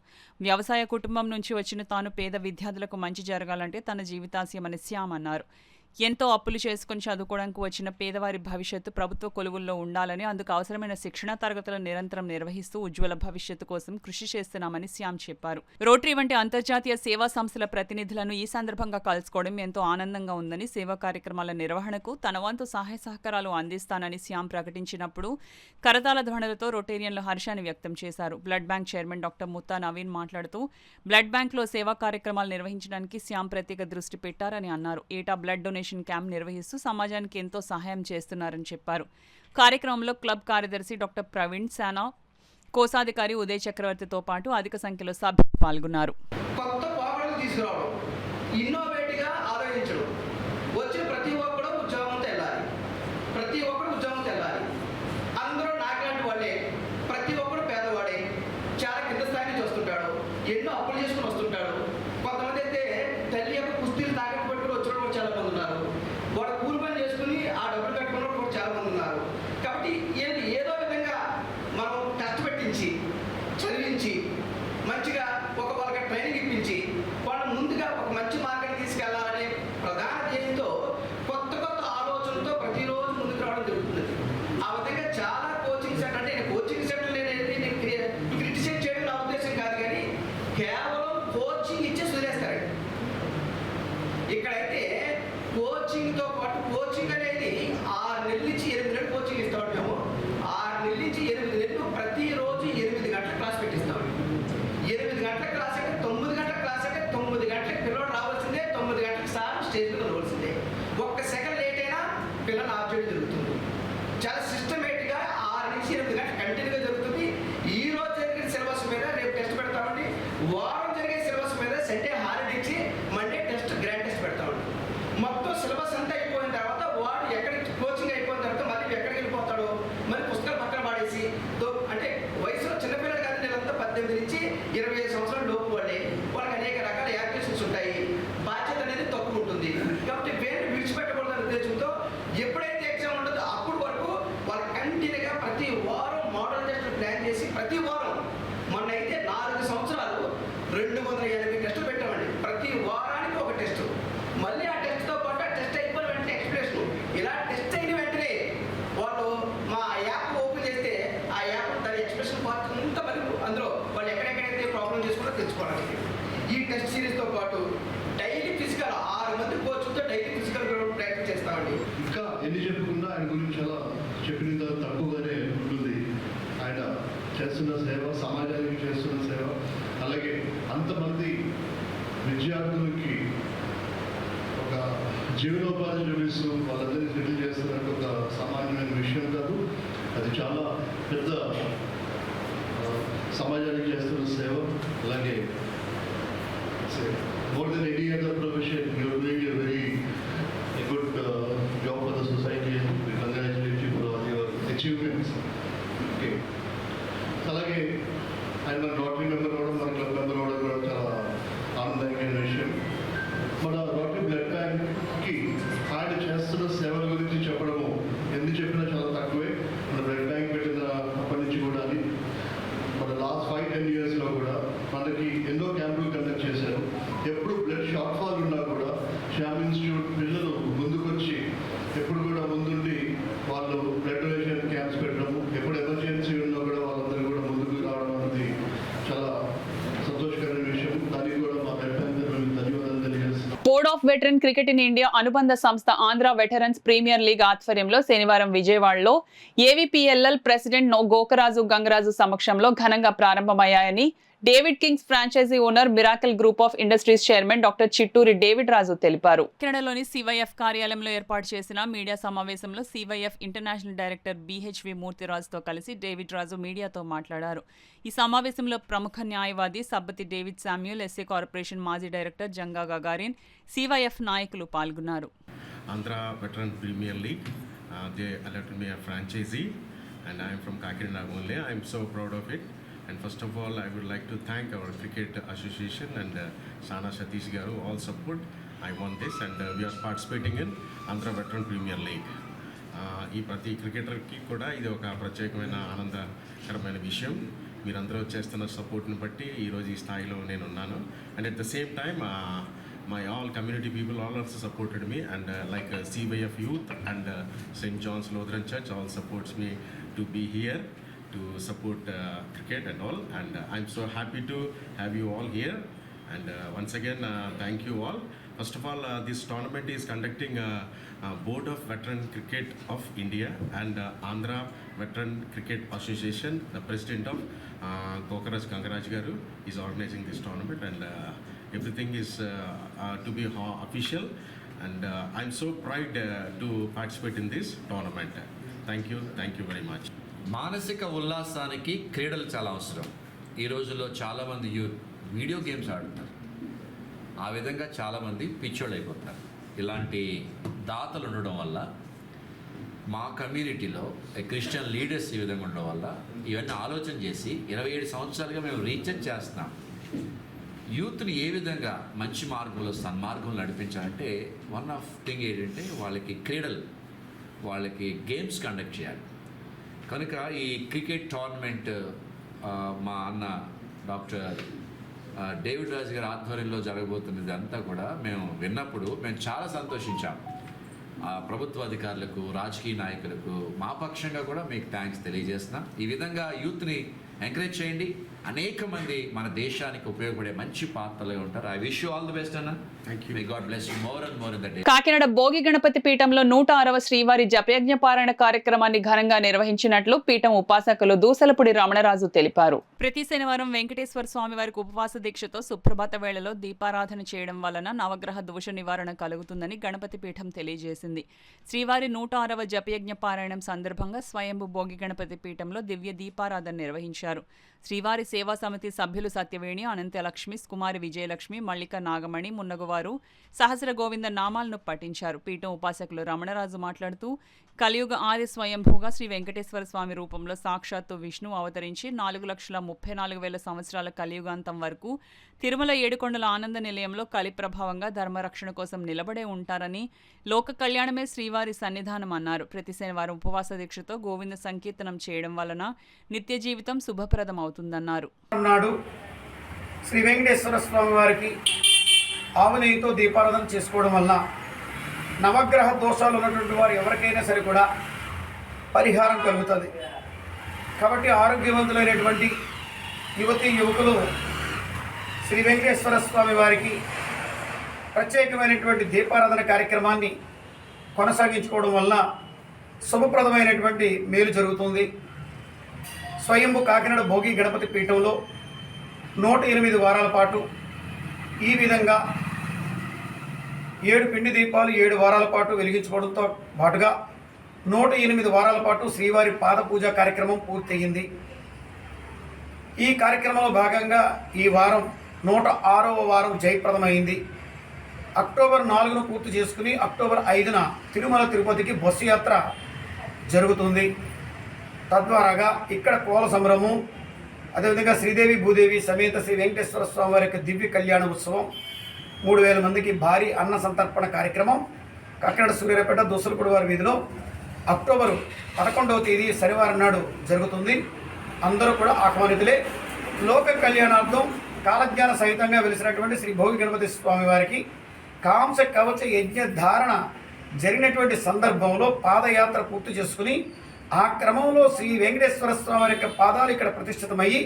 వ్యవసాయ కుటుంబం నుంచి వచ్చిన తాను పేద విద్యార్థులకు మంచి జరగాలంటే తన జీవితాశయమని శ్యామ్ అన్నారు. ఎంతో అప్పులు చేసుకుని చదువుకోవడానికి వచ్చిన పేదవారి భవిష్యత్తు ప్రభుత్వ కొలువుల్లో ఉండాలని, అందుకు అవసరమైన శిక్షణా తరగతులను నిరంతరం నిర్వహిస్తూ ఉజ్వల భవిష్యత్తు కోసం కృషి చేస్తున్నామని శ్యామ్ చెప్పారు. రోటరీ వంటి అంతర్జాతీయ సేవా సంస్థల ప్రతినిధులను ఈ సందర్భంగా కలుసుకోవడం ఎంతో ఆనందంగా ఉందని, సేవా కార్యక్రమాల నిర్వహణకు తన వంతు సహాయ సహకారాలు అందిస్తానని శ్యామ్ ప్రకటించినప్పుడు కరతాళ ధ్వనులతో రొటేరియన్లు హర్షాన్ని వ్యక్తం చేశారు. Blood bank chairman doctor Mutha Naveen మాట్లాడుతూ బ్లడ్ బ్యాంక్లో సేవా కార్యక్రమాలు నిర్వహించడానికి శ్యామ్ ప్రత్యేక దృష్టి పెట్టారని అన్నారు. ఏటా బ్లడ్ డొనేషన్ క్యాంప్ నిర్వహిస్తూ సమాజానికి ఎంతో సహాయం చేస్తున్నారని చెప్పారు. కార్యక్రమంలో క్లబ్ కార్యదర్శి డాక్టర్ ప్రవీణ్ సానా, కోశాధికారి ఉదయ్ చక్రవర్తితో పాటు అధిక సంఖ్యలో సభ్యులు పాల్గొన్నారు. కొత్త పోకడలు తీసుకురావడం, ఇన్నోవేటివ్గా ఆలోచించడం, వచ్చిన ప్రతి ఒక్కరు ఉద్యోగంతో వెళ్ళాలి, ప్రతి ఒక్కరు ఉద్యోగంతో వెళ్ళాలి. అందరూ నాకులాంటి వాళ్ళే, ప్రతి ఒక్కరు పేదవాడే, చాలా కింద స్థాయి నుంచి వస్తుంటాడు, ఎన్నో అప్పులు చేసుకుని వస్తుంటాడు. కొంతమంది అయితే తల్లి యొక్క కుస్తీలు తాకట్టు పెట్టుకుని వచ్చిన వాళ్ళు చాలా మంది ఉన్నారు. వాడు కూలి పని చేసుకుని ఆ డబ్బులు కట్టుకున్న వాళ్ళు చాలా మంది ఉన్నారు. కాబట్టి ఏదో విధంగా మనం కష్టపెట్టించి చదివించి మంచిగా వాళ్ళకి ట్రైనింగ్ ఇప్పించి వాళ్ళు ముందుగా ఒక మంచి మార్కెట్ తీసుకెళ్లాలనే ప్రధాన ధ్యేయంతో కొత్త ఆలోచనలతో ప్రతిరోజు ముందుకు రావడం జరుగుతుంది. ఆ విధంగా చాలా కోచింగ్ సెంటర్, అంటే కోచింగ్ సెంటర్ అనేది క్రిటిసైజ్ చేయడం నా ఉద్దేశం కాదు, కానీ కేవలం కోచింగ్ ఇచ్చే వదిలేస్తారండి. ఇక్కడైతే కోచింగ్తో పాటు కోచింగ్ అనేది 6 నెలల నుంచి 8 నెలలు కోచింగ్ ఇస్తాం. మేము 6 నెలల నుంచి 8 నెలలు ప్రతిరోజు 8 గంటల క్లాస్ పెట్టిస్తాం. 8 గంటల క్లాస్ అంటే 9 గంటల క్లాస్ అంటే 9 గంటలకు పిల్లలు రావాల్సిందే, 9 గంటలకు సార్ స్టేజ్ మీద ఉండవలసిందే. ఒక్క సెకండ్ లేట్ అయినా పిల్లలు ఆఫ్ చేయడం జరుగుతుంది. చాలా సిస్టమేటిక్గా 6 నుంచి 8 గంటలు కంటిన్యూగా జరుగుతుంది. ఈ రోజు జరిగిన సిలబస్ మీద రేపు టెస్ట్ పెడతామండి. వారం జరిగే సిలబస్ మీద సండే హాలిడే ఇచ్చి మండే టెస్ట్, గ్రాండ్ టెస్ట్ పెడతామండి. మొత్తం సిలబస్ అంతా అయిపోయిన తర్వాత వాడు ఎక్కడికి కోచింగ్ అయిపోయిన తర్వాత మళ్ళీ ఎక్కడికి వెళ్ళిపోతాడో మరి పుస్తకాలు పక్కన పాడేసి, అంటే వయసులో చిన్నపిల్లలు కాదు, వీళ్ళంతా 18 నుంచి 25 సంవత్సరాల లోపు వాళ్ళే. వాళ్ళకి అనేక రకాల యాక్టివిటీస్ ఉంటాయి, బాధ్యత అనేది తక్కువ ఉంటుంది. కాబట్టి వేరే విడిచిపెట్టకూడదనే ఉద్దేశంతో ఎప్పుడైతే ఎగ్జామ్ ఉంటుందో అప్పుడు వరకు వాళ్ళు కంటిన్యూగా ప్రతి వారం మోడల్ టెస్టులు ప్లాన్ చేసి ప్రతి వారం, మొన్న అయితే 4 సంవత్సరాలు ఓపెన్ చేసుకుంటే తెలుసుకోవడానికి. ఈ టెస్ట్ సిరీస్తో పాటు డైలీ ఫిజికల్ 6 మంది కోచ్లతో డైలీ ఫిజికల్ ప్రాక్టీస్ చేస్తామండి. ఇంకా ఎన్ని చెప్పుకున్నా ఆయన గురించి చాలా చెప్పినంత తక్కువగానే ఉంటుంది. ఆయన చేస్తున్న సేవ, సమాజానికి చేస్తున్న సేవ, అలాగే అంతమంది విద్యార్థులకి ఒక జీవనోపాధి చూపిస్తూ వాళ్ళందరినీ సెటిల్ చేస్తున్నట్టు ఒక సామాన్యమైన విషయం కాదు. అది చాలా పెద్ద సమాజానికి చేస్తున్న సేవ. అలాగే more than any other profession, you are doing a very good job for the society, and we congratulate you for all your achievements. Okay. అలాగే ఆయన మన రోటరీ మెంబర్ కూడా, మన క్లబ్ మెంబర్ కూడా చాలా ఆనందకరమైన విషయం. మన రోటరీ బ్లడ్ బ్యాంక్కి ఆయన చేస్తున్న సేవల గురించి చెప్పడము ఎన్ని చెప్పినా చాలా తక్కువే. మన బ్లడ్ బ్యాంక్ పెట్టిన అప్పటి నుంచి కూడా మన లాస్ట్ 5-10 ఇయర్స్లో కూడా మనకి ఎన్నో క్యాంపులు కండక్ట్ చేశారు. ఎప్పుడు బ్లడ్ షార్ట్ ఫాల్ ఉన్నా కూడా శ్యామ్ ఇన్స్టిట్యూట్ పిల్లలు ముందుకొచ్చి ఎప్పుడు కూడా ముందుండి వాళ్ళు బ్లడ్ డొనేషన్ క్యాంప్స్ పెట్టడము, ఎప్పుడు ఎమర్జెన్సీ ఉన్నా కూడా వాళ్ళందరూ కూడా ముందుకు రావడం అనేది చాలా సంతోషకరమైన విషయం. దానికి కూడా మా బ్లడ్ బ్యాంక్ ధన్యవాదాలు తెలియజేస్తున్నాం. Board of veteran cricket in India అనుబంధ సంస్థ ఆంధ్ర వెటరన్స్ ప్రీమియర్ లీగ్ ఆధ్వర్యంలో శనివారం విజయవాడలో ఏవీపీఎల్ఎల్ ప్రెసిడెంట్ గోకరాజు గంగరాజు సమక్షంలో ఘనంగా ప్రారంభమయ్యాయని David kings franchise owner miracle group of industries chairman doctor Chitturi David Raju తెలిపారు. కెనడాలోని సివైఎఫ్ కార్యాలయంలో ఏర్పాటు చేసిన మీడియా సమావేశంలో సివైఎఫ్ ఇంటర్నేషనల్ డైరెక్టర్ బిహెచ్వి మూర్తిరాజుతో కలిసి డేవిడ్ రాజు మీడియాతో మాట్లాడారు. ఈ సమావేశంలో ప్రముఖ న్యాయవాది Sabbathi David Samuel, SA corporation మాజీ డైరెక్టర్ జంగా గగారిన్, సివైఎఫ్ నాయకులు పాల్గొన్నారు. Andhra Veteran Premier League, they elected me a franchisee, and I am from Kakinada only. I am so proud of it. And first of all, I would like to thank our cricket association and Sana Satish Garu, all support. I won this, and we are participating in Andhra Veteran Premier League. ఈ ప్రతి క్రికెటర్కి కూడా ఇది ఒక ప్రత్యేకమైన ఆనందకరమైన విషయం. మీరందరూ చేస్తున్న సపోర్ట్ని బట్టి ఈరోజు ఈ స్థాయిలో నేను ఉన్నాను. And at the same time my all community people all also supported me, and like CYF Youth and St. John's Lutheran Church all supports me to be here to support cricket and all, and I'm so happy to have you all here, and once again thank you all. First of all, this tournament is conducting Board of Veteran Cricket of India and Andhra Veteran Cricket Association. The president of Gokaraj Gangaraj Garu is organizing this tournament, and everything is to be official, and I'm so proud to participate in this tournament. Thank you very much. మానసిక ఉల్లాసానికి క్రీడలు చాలా అవసరం. ఈ రోజుల్లో చాలామంది youth video games ఆడుతున్నారు. ఆ విధంగా చాలామంది పిచ్చోళ్ళు అయిపోతున్నారు. ఇలాంటి దాతలు ఉండడం వల్ల మా కమ్యూనిటీలో క్రిస్టియన్ లీడర్స్ ఈ విధంగా ఉండడం వల్ల ఇవన్నీ ఆలోచన చేసి 27 సంవత్సరాలుగా మేము రీసెర్చ్ చేస్తున్నాం. యూత్ని ఏ విధంగా మంచి మార్గంలో సన్మార్గంలో నడిపించాలంటే వన్ ఆఫ్ థింగ్ ఏంటంటే వాళ్ళకి క్రీడలు, వాళ్ళకి గేమ్స్ కండక్ట్ చేయాలి. కనుక ఈ క్రికెట్ టోర్నమెంట్ మా అన్న డాక్టర్ డేవిడ్ రాజు గారి ఆధ్వర్యంలో జరగబోతున్నది అంతా కూడా మేము విన్నప్పుడు మేము చాలా సంతోషించాం. ప్రభుత్వ అధికారులకు, రాజకీయ నాయకులకు మా పక్షంగా కూడా మీకు థ్యాంక్స్ తెలియజేస్తున్నాం. ఈ విధంగా యూత్ని ఎంకరేజ్ చేయండి. అనేక మంది మన దేశానికి ఉపయోగపడే మంచి పాత్రలు ఉంటారు. I wish you all the best అన్న. May God bless you more and more in the day. Kakinada Bhogi Ganapathi పీఠంలో 106వ శ్రీవారి జపయజ్ఞ పారాయణ కార్యక్రమాన్ని ఘనంగా నిర్వహించినట్లు పీఠం ఉపాసకులు దూసలపూడి రమణరాజు తెలిపారు. ప్రతి శనివారం వెంకటేశ్వర స్వామి వారికి ఉపవాస దీక్షతో సుప్రభాత వేళలో దీపారాధన చేయడం వలన నవగ్రహ దోష నివారణ కలుగుతుందని గణపతి పీఠం తెలియజేసింది. శ్రీవారి 106వ జపయజ్ఞ పారాయణం సందర్భంగా స్వయంభు భోగి గణపతి పీఠంలో దివ్య దీపారాధన నిర్వహించారు. శ్రీవారి సేవా సమితి సభ్యులు సత్యవేణి, అనంతలక్ష్మి, కుమారి విజయలక్ష్మి, మల్లిక నాగమణి మున్నగువారు సహస్ర గోవింద నామాలను పఠించారు. పీఠం ఉపాసకులు రమణరాజు మాట్లాడుతూ కలియుగ ఆది స్వయంభూగా శ్రీ వెంకటేశ్వర స్వామి రూపంలో సాక్షాత్తు విష్ణు అవతరించి 4,34,000 సంవత్సరాల కలియుగాంతం వరకు తిరుమల ఏడుకొండల ఆనంద నిలయంలో కలి ప్రభావంగా ధర్మరక్షణ కోసం నిలబడే ఉంటారని, లోక కళ్యాణమే శ్రీవారి సన్నిధానం అన్నారు. ప్రతి శనివారం ఉపవాస దీక్షతో గోవింద సంకీర్తనం చేయడం వలన నిత్య జీవితం శుభప్రదం అవుతుందన్నారు. శ్రీ వెంకటేశ్వర స్వామి వారికి ఆవు నెయ్యితో దీపారాధన చేసుకోవడం వల్ల నవగ్రహ దోషాలు ఉన్నటువంటి వారు ఎవరికైనా సరే కూడా పరిహారం కలుగుతుంది. కాబట్టి ఆరోగ్యవంతులైనటువంటి యువతీ యువకులు శ్రీ వెంకటేశ్వర స్వామి వారికి ప్రత్యేకమైనటువంటి దీపారాధన కార్యక్రమాన్ని కొనసాగించుకోవడం వల్ల శుభప్రదమైనటువంటి మేలు జరుగుతుంది. స్వయంభు కాకినాడ భోగి గణపతి పీఠంలో 108 వారాల పాటు ఈ విధంగా 7 పిండి దీపాలు 7 వారాల పాటు వెలిగించుకోవడంతో పాటుగా 108 వారాల పాటు శ్రీవారి పాద పూజ కార్యక్రమం పూర్తయింది. ఈ కార్యక్రమంలో భాగంగా ఈ వారం 106వ వారం జయప్రదమైంది. అక్టోబర్ 4ను పూర్తి చేసుకుని అక్టోబర్ 5న తిరుమల తిరుపతికి బస్సు యాత్ర జరుగుతుంది. తద్వారాగా ఇక్కడ కోల సంబరము, అదేవిధంగా శ్రీదేవి భూదేవి సమేత శ్రీ వెంకటేశ్వర స్వామి వారి యొక్క దివ్య కళ్యాణ ఉత్సవం, 3000 మందికి భారీ అన్న సంతర్పణ కార్యక్రమం కాకినాడ సూర్యాపేట దోసలపూడి వారి వీధిలో అక్టోబర్ 11వ తేదీ శనివారం నాడు జరుగుతుంది. అందరూ కూడా ఆహ్వానితులే. లోక కళ్యాణార్థం కాలజ్ఞాన సహితంగా వెలిసినటువంటి శ్రీ భోగి గణపతి స్వామి వారికి కాంస కవచ యజ్ఞ ధారణ జరిగినటువంటి సందర్భంలో పాదయాత్ర పూర్తి చేసుకుని ఆ క్రమంలో శ్రీ వెంకటేశ్వర స్వామి వారి యొక్క పాదాలు ఇక్కడ ప్రతిష్ఠితమయ్యి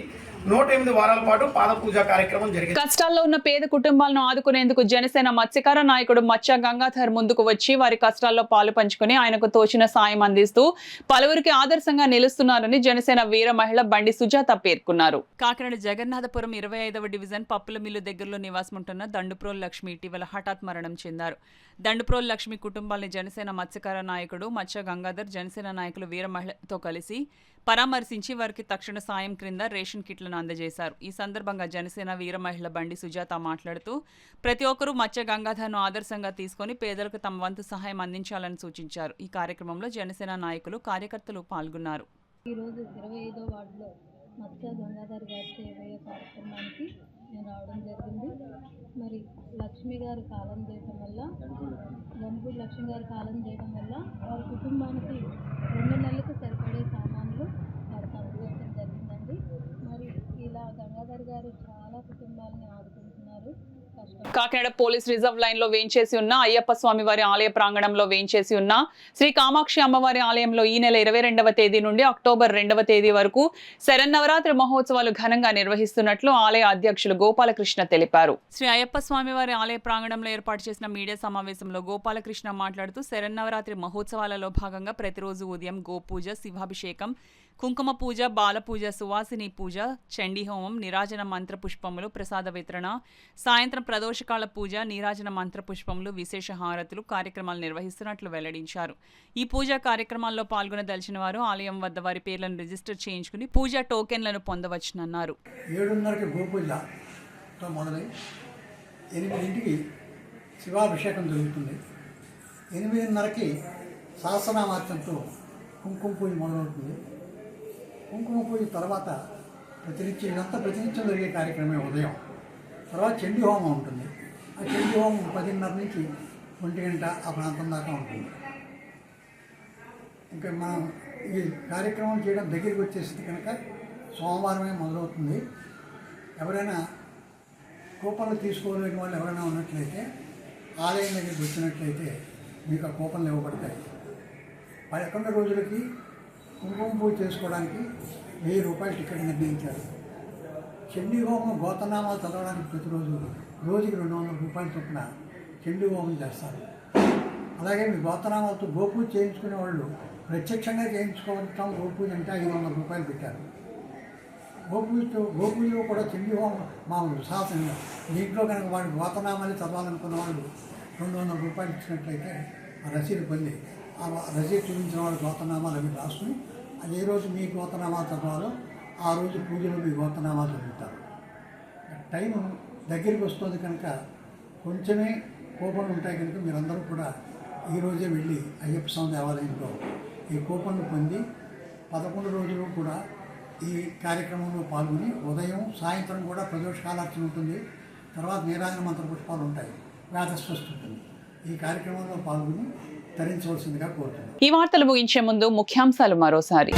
108 వారాల పాటు పాద పూజ కార్యక్రమం జరిగింది. కష్టాల్లో ఉన్న పేద కుటుంబాలను ఆదుకునేందుకు జనసేన మత్స్యకార నాయకుడు మచ్చ గంగాధర్ ముందుకు వచ్చి వారి కష్టాల్లో పాలు పంచుకుని ఆయనకు తోచిన సాయం అందిస్తూ పలువురికి ఆదర్శంగా నిలుస్తున్నారని జనసేన వీర మహిళ బండి సుజాత పేర్కొన్నారు. కాకినాడ జగన్నాథపురం 25వ డివిజన్ పప్పుల మిల్లు దగ్గరలో నివాసం ఉంటున్న దండుప్రోల్ లక్ష్మి ఇటీవల హఠాత్ మరణం చెందారు. దండుప్రోల్ లక్ష్మి కుటుంబాన్ని జనసేన మత్స్యకార నాయకుడు మచ్చ గంగాధర్ జనసేన నాయకులు వీర మహిళతో కలిసి పరామర్శించి వారికి తక్షణ సాయం క్రింద రేషన్ కిట్లను అందజేశారు. ఈ సందర్భంగా జనసేన వీర మహిళ బండి సుజాత మాట్లాడుతూ ప్రతి ఒక్కరూ మత్స్య గంగాధర్ను ఆదర్శంగా తీసుకుని పేదలకు తమ వంతు సహాయం అందించాలని సూచించారు. ఈ కార్యక్రమంలో జనసేన నాయకులు కార్యకర్తలు పాల్గొన్నారు. ఈరోజు 25వ వార్డులో మత్స్య గంగాధర్ గారి సేవయ్య కార్యక్రమానికి నేను రావడం జరిగింది. మరి లక్ష్మి గారు కాలం చేయడం వల్ల గణపూడి లక్ష్మి గారు కాలం చేయడం వల్ల వారి కుటుంబానికి 2 నెలలకు సరిపడే సామాన్లు వారికి అందజేయడం జరిగిందండి. మరి ఇలా గంగాధర్ గారు చాలా కుటుంబాలని ఆదుకుంటున్నారు. కాకినాడ పోలీస్ రిజర్వ్ లైన్ లో వేంచేసి ఉన్న అయ్యప్ప స్వామి వారి ఆలయ ప్రాంగణంలో వేంచేసి ఉన్న శ్రీ కామాక్షి అమ్మవారి ఆలయంలో ఈ నెల 22వ తేదీ నుండి అక్టోబర్ 2వ తేదీ వరకు శరన్నవరాత్రి మహోత్సవాలు ఘనంగా నిర్వహిస్తున్నట్లు ఆలయ అధ్యక్షులు గోపాలకృష్ణ తెలిపారు. శ్రీ అయ్యప్ప స్వామి వారి ఆలయ ప్రాంగణంలో ఏర్పాటు చేసిన మీడియా సమావేశంలో గోపాలకృష్ణ మాట్లాడుతూ శరన్నవరాత్రి మహోత్సవాలలో భాగంగా ప్రతిరోజు ఉదయం గోపూజ, శివాభిషేకం, కుంకుమ పూజ, బాలపూజ, సువాసిని పూజ, చండీ హోమం, నీరాజన మంత్ర పుష్పములు, ప్రసాద వితరణ, సాయంత్రం ప్రదోషకాల పూజ, నీరాజన మంత్ర పుష్పములు, విశేష హారతులు కార్యక్రమాలు నిర్వహిస్తున్నట్లు వెల్లడించారు. ఈ పూజా కార్యక్రమాల్లో పాల్గొనదలిచిన వారు ఆలయం వద్ద వారి పేర్లను రిజిస్టర్ చేయించుకుని పూజా టోకెన్లను పొందవచ్చునన్నారు. 7:30కి గోపూజతో మొదలై 8ంటికి శివాభిషేకం జరుగుతుంది. 8:30కి సహస్రనామార్చనతో కుంకుమ పూజ మొదలవుతుంది. కుంకుమ పూజ తర్వాత ప్రతినిత్యం జరిగే కార్యక్రమమే ఉదయం. తర్వాత చండీ హోమం ఉంటుంది. ఆ చండీ హోమం 10:30 నుంచి 1 గంట ఆ ప్రాంతం దాకా ఉంటుంది. ఇంకా మనం ఈ కార్యక్రమం చేయడం దగ్గరికి వచ్చేసింది కనుక సోమవారమే మొదలవుతుంది. ఎవరైనా కూపన్లు తీసుకోలేని వాళ్ళు ఎవరైనా ఉన్నట్లయితే ఆలయం దగ్గరికి వచ్చినట్లయితే మీకు ఆ కూపన్లు ఇవ్వబడతాయి. 11 రోజులకి కుంకుమ పూజ చేసుకోవడానికి 1000 రూపాయలు టికెట్ నిర్ణయించారు. చండీ హోమం గోతనామాలు చదవడానికి ప్రతిరోజు రోజుకి 200 రూపాయల చొప్పున చండీ హోమం చేస్తారు. అలాగే మీ గోతనామాలతో గోపూజ చేయించుకునే వాళ్ళు ప్రత్యక్షంగా చేయించుకోవడం గోపూజ అంటే 500 రూపాయలు పెట్టారు. గోపూజలో కూడా చండీ హోమం మామూలు శాసనంగా దీంట్లో కనుక వాడు గోతనామాలు చదవాలనుకున్న వాళ్ళు 200 రూపాయలు ఇచ్చినట్లయితే ఆ రసీదు పొంది ఆ రసీదు చూపించిన వాళ్ళు గోతనామాలు అవి రాసుకుని అది ఏ రోజు మీ గోతనామాలు చదవాలో ఆ రోజు పూజలో మీ గోతనామాలు చదువుతారు. టైం దగ్గరికి వస్తుంది కనుక కొంచెమే కూపన్లు ఉంటాయి కనుక మీరందరూ కూడా ఈరోజే వెళ్ళి అయ్యప్ప స్వామి దేవాలయంలో ఈ కూపన్లు పొంది 11 రోజులు కూడా ఈ కార్యక్రమంలో పాల్గొని ఉదయం సాయంత్రం కూడా ప్రదోషకాలార్చన ఉంటుంది. తర్వాత నీరాజన మంత్ర పుష్పాలు ఉంటాయి, వేదస్వస్తి ఉంటుంది. ఈ కార్యక్రమంలో పాల్గొని తరించవలసిందిగా కోరుతున్నాను. ఈ వార్తలు ముగించే ముందు ముఖ్యాంశాలు మరోసారి.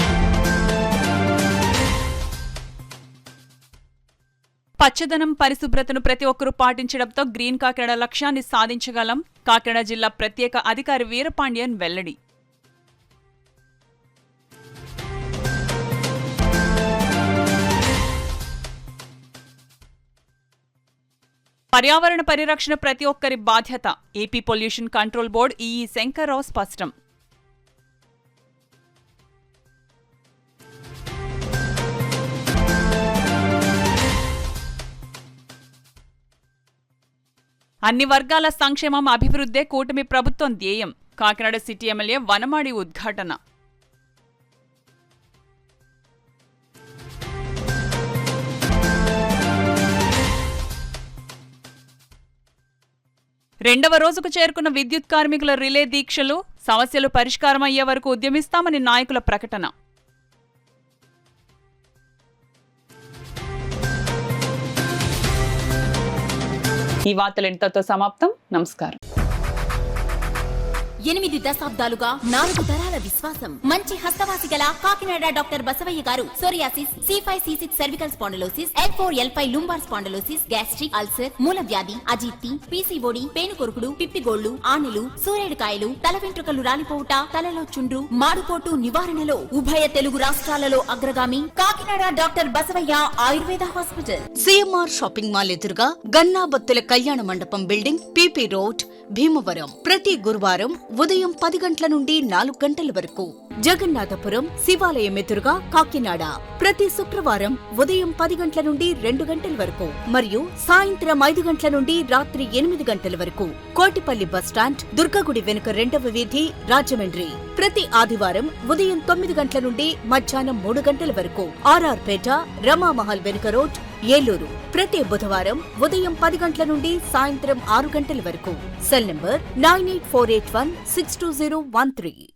పచ్చదనం, పరిశుభ్రతను ప్రతి ఒక్కరూ పాటించడంతో గ్రీన్ కాకినాడ లక్ష్యాన్ని సాధించగలం. కాకినాడ జిల్లా ప్రత్యేక అధికారి వీరపాండ్యన్ వెల్లడి. పర్యావరణ పరిరక్షణ ప్రతి ఒక్కరి బాధ్యత. AP pollution control board EE Shankarrao స్పష్టం. అన్ని వర్గాల సంక్షేమం, అభివృద్ధే కూటమి ప్రభుత్వం ధ్యేయం. కాకినాడ సిటీ ఎమ్మెల్యే వనమాడి ఉద్ఘాటన. రెండవ రోజుకు చేరుకున్న విద్యుత్ కార్మికుల రిలే దీక్షలు. సమస్యలు పరిష్కారమయ్యే వరకు ఉద్యమిస్తామని నాయకుల ప్రకటన. ఈ వార్తలు ఇంతతో సమాప్తం. నమస్కారం. 8 దశాబ్దాలుగా 4 తరాల విశ్వాసం. మంచి హస్తవాసి గల కాకినాడ డాక్టర్ బసవయ్య గారు psoriasis, C5C6 cervical spondylosis, L4L5 lumbar spondylosis, gastric ulcer, మూలవ్యాధి, అజీర్తి, పీసీఓడి, పేనుకొరుకుడు, పిప్పిగోళ్లు, ఆనెలు, సూరేడుకాయలు, తల వెంట్రుకలు రాలిపోవుట, తలలో చుండ్రు, మాడుపోటు నివారణలో ఉభయ తెలుగు రాష్ట్రాలలో అగ్రగామి Kakinada doctor Basavaiah Ayurveda hospital. CMR shopping mall ఎదురుగా గన్నాబత్తుల కళ్యాణ మండపం బిల్డింగ్, పీపీ రోడ్, భీమవరం. ప్రతి గురువారం ఉదయం 10 గంటల నుండి 4 గంటల వరకు. జగన్నాథపురం శివాలయం ఎదురుగా కాకినాడ. ప్రతి శుక్రవారం ఉదయం 10 గంటల నుండి 2 గంటల వరకు మరియు సాయంత్రం 5 గంటల నుండి రాత్రి 8 గంటల వరకు. కోటిపల్లి బస్టాండ్, దుర్గగుడి వెనుక 2వ వీధి, రాజమండ్రి. ప్రతి ఆదివారం ఉదయం 9 గంటల నుండి మధ్యాహ్నం 3 గంటల వరకు. ఆర్ఆర్ పేట, రమామహల్ వెనుక రోడ్, ఏలూరు. ప్రతి బుధవారం ఉదయం 10 గంటల నుండి సాయంత్రం 6 గంటల వరకు. Cell number 9848162013.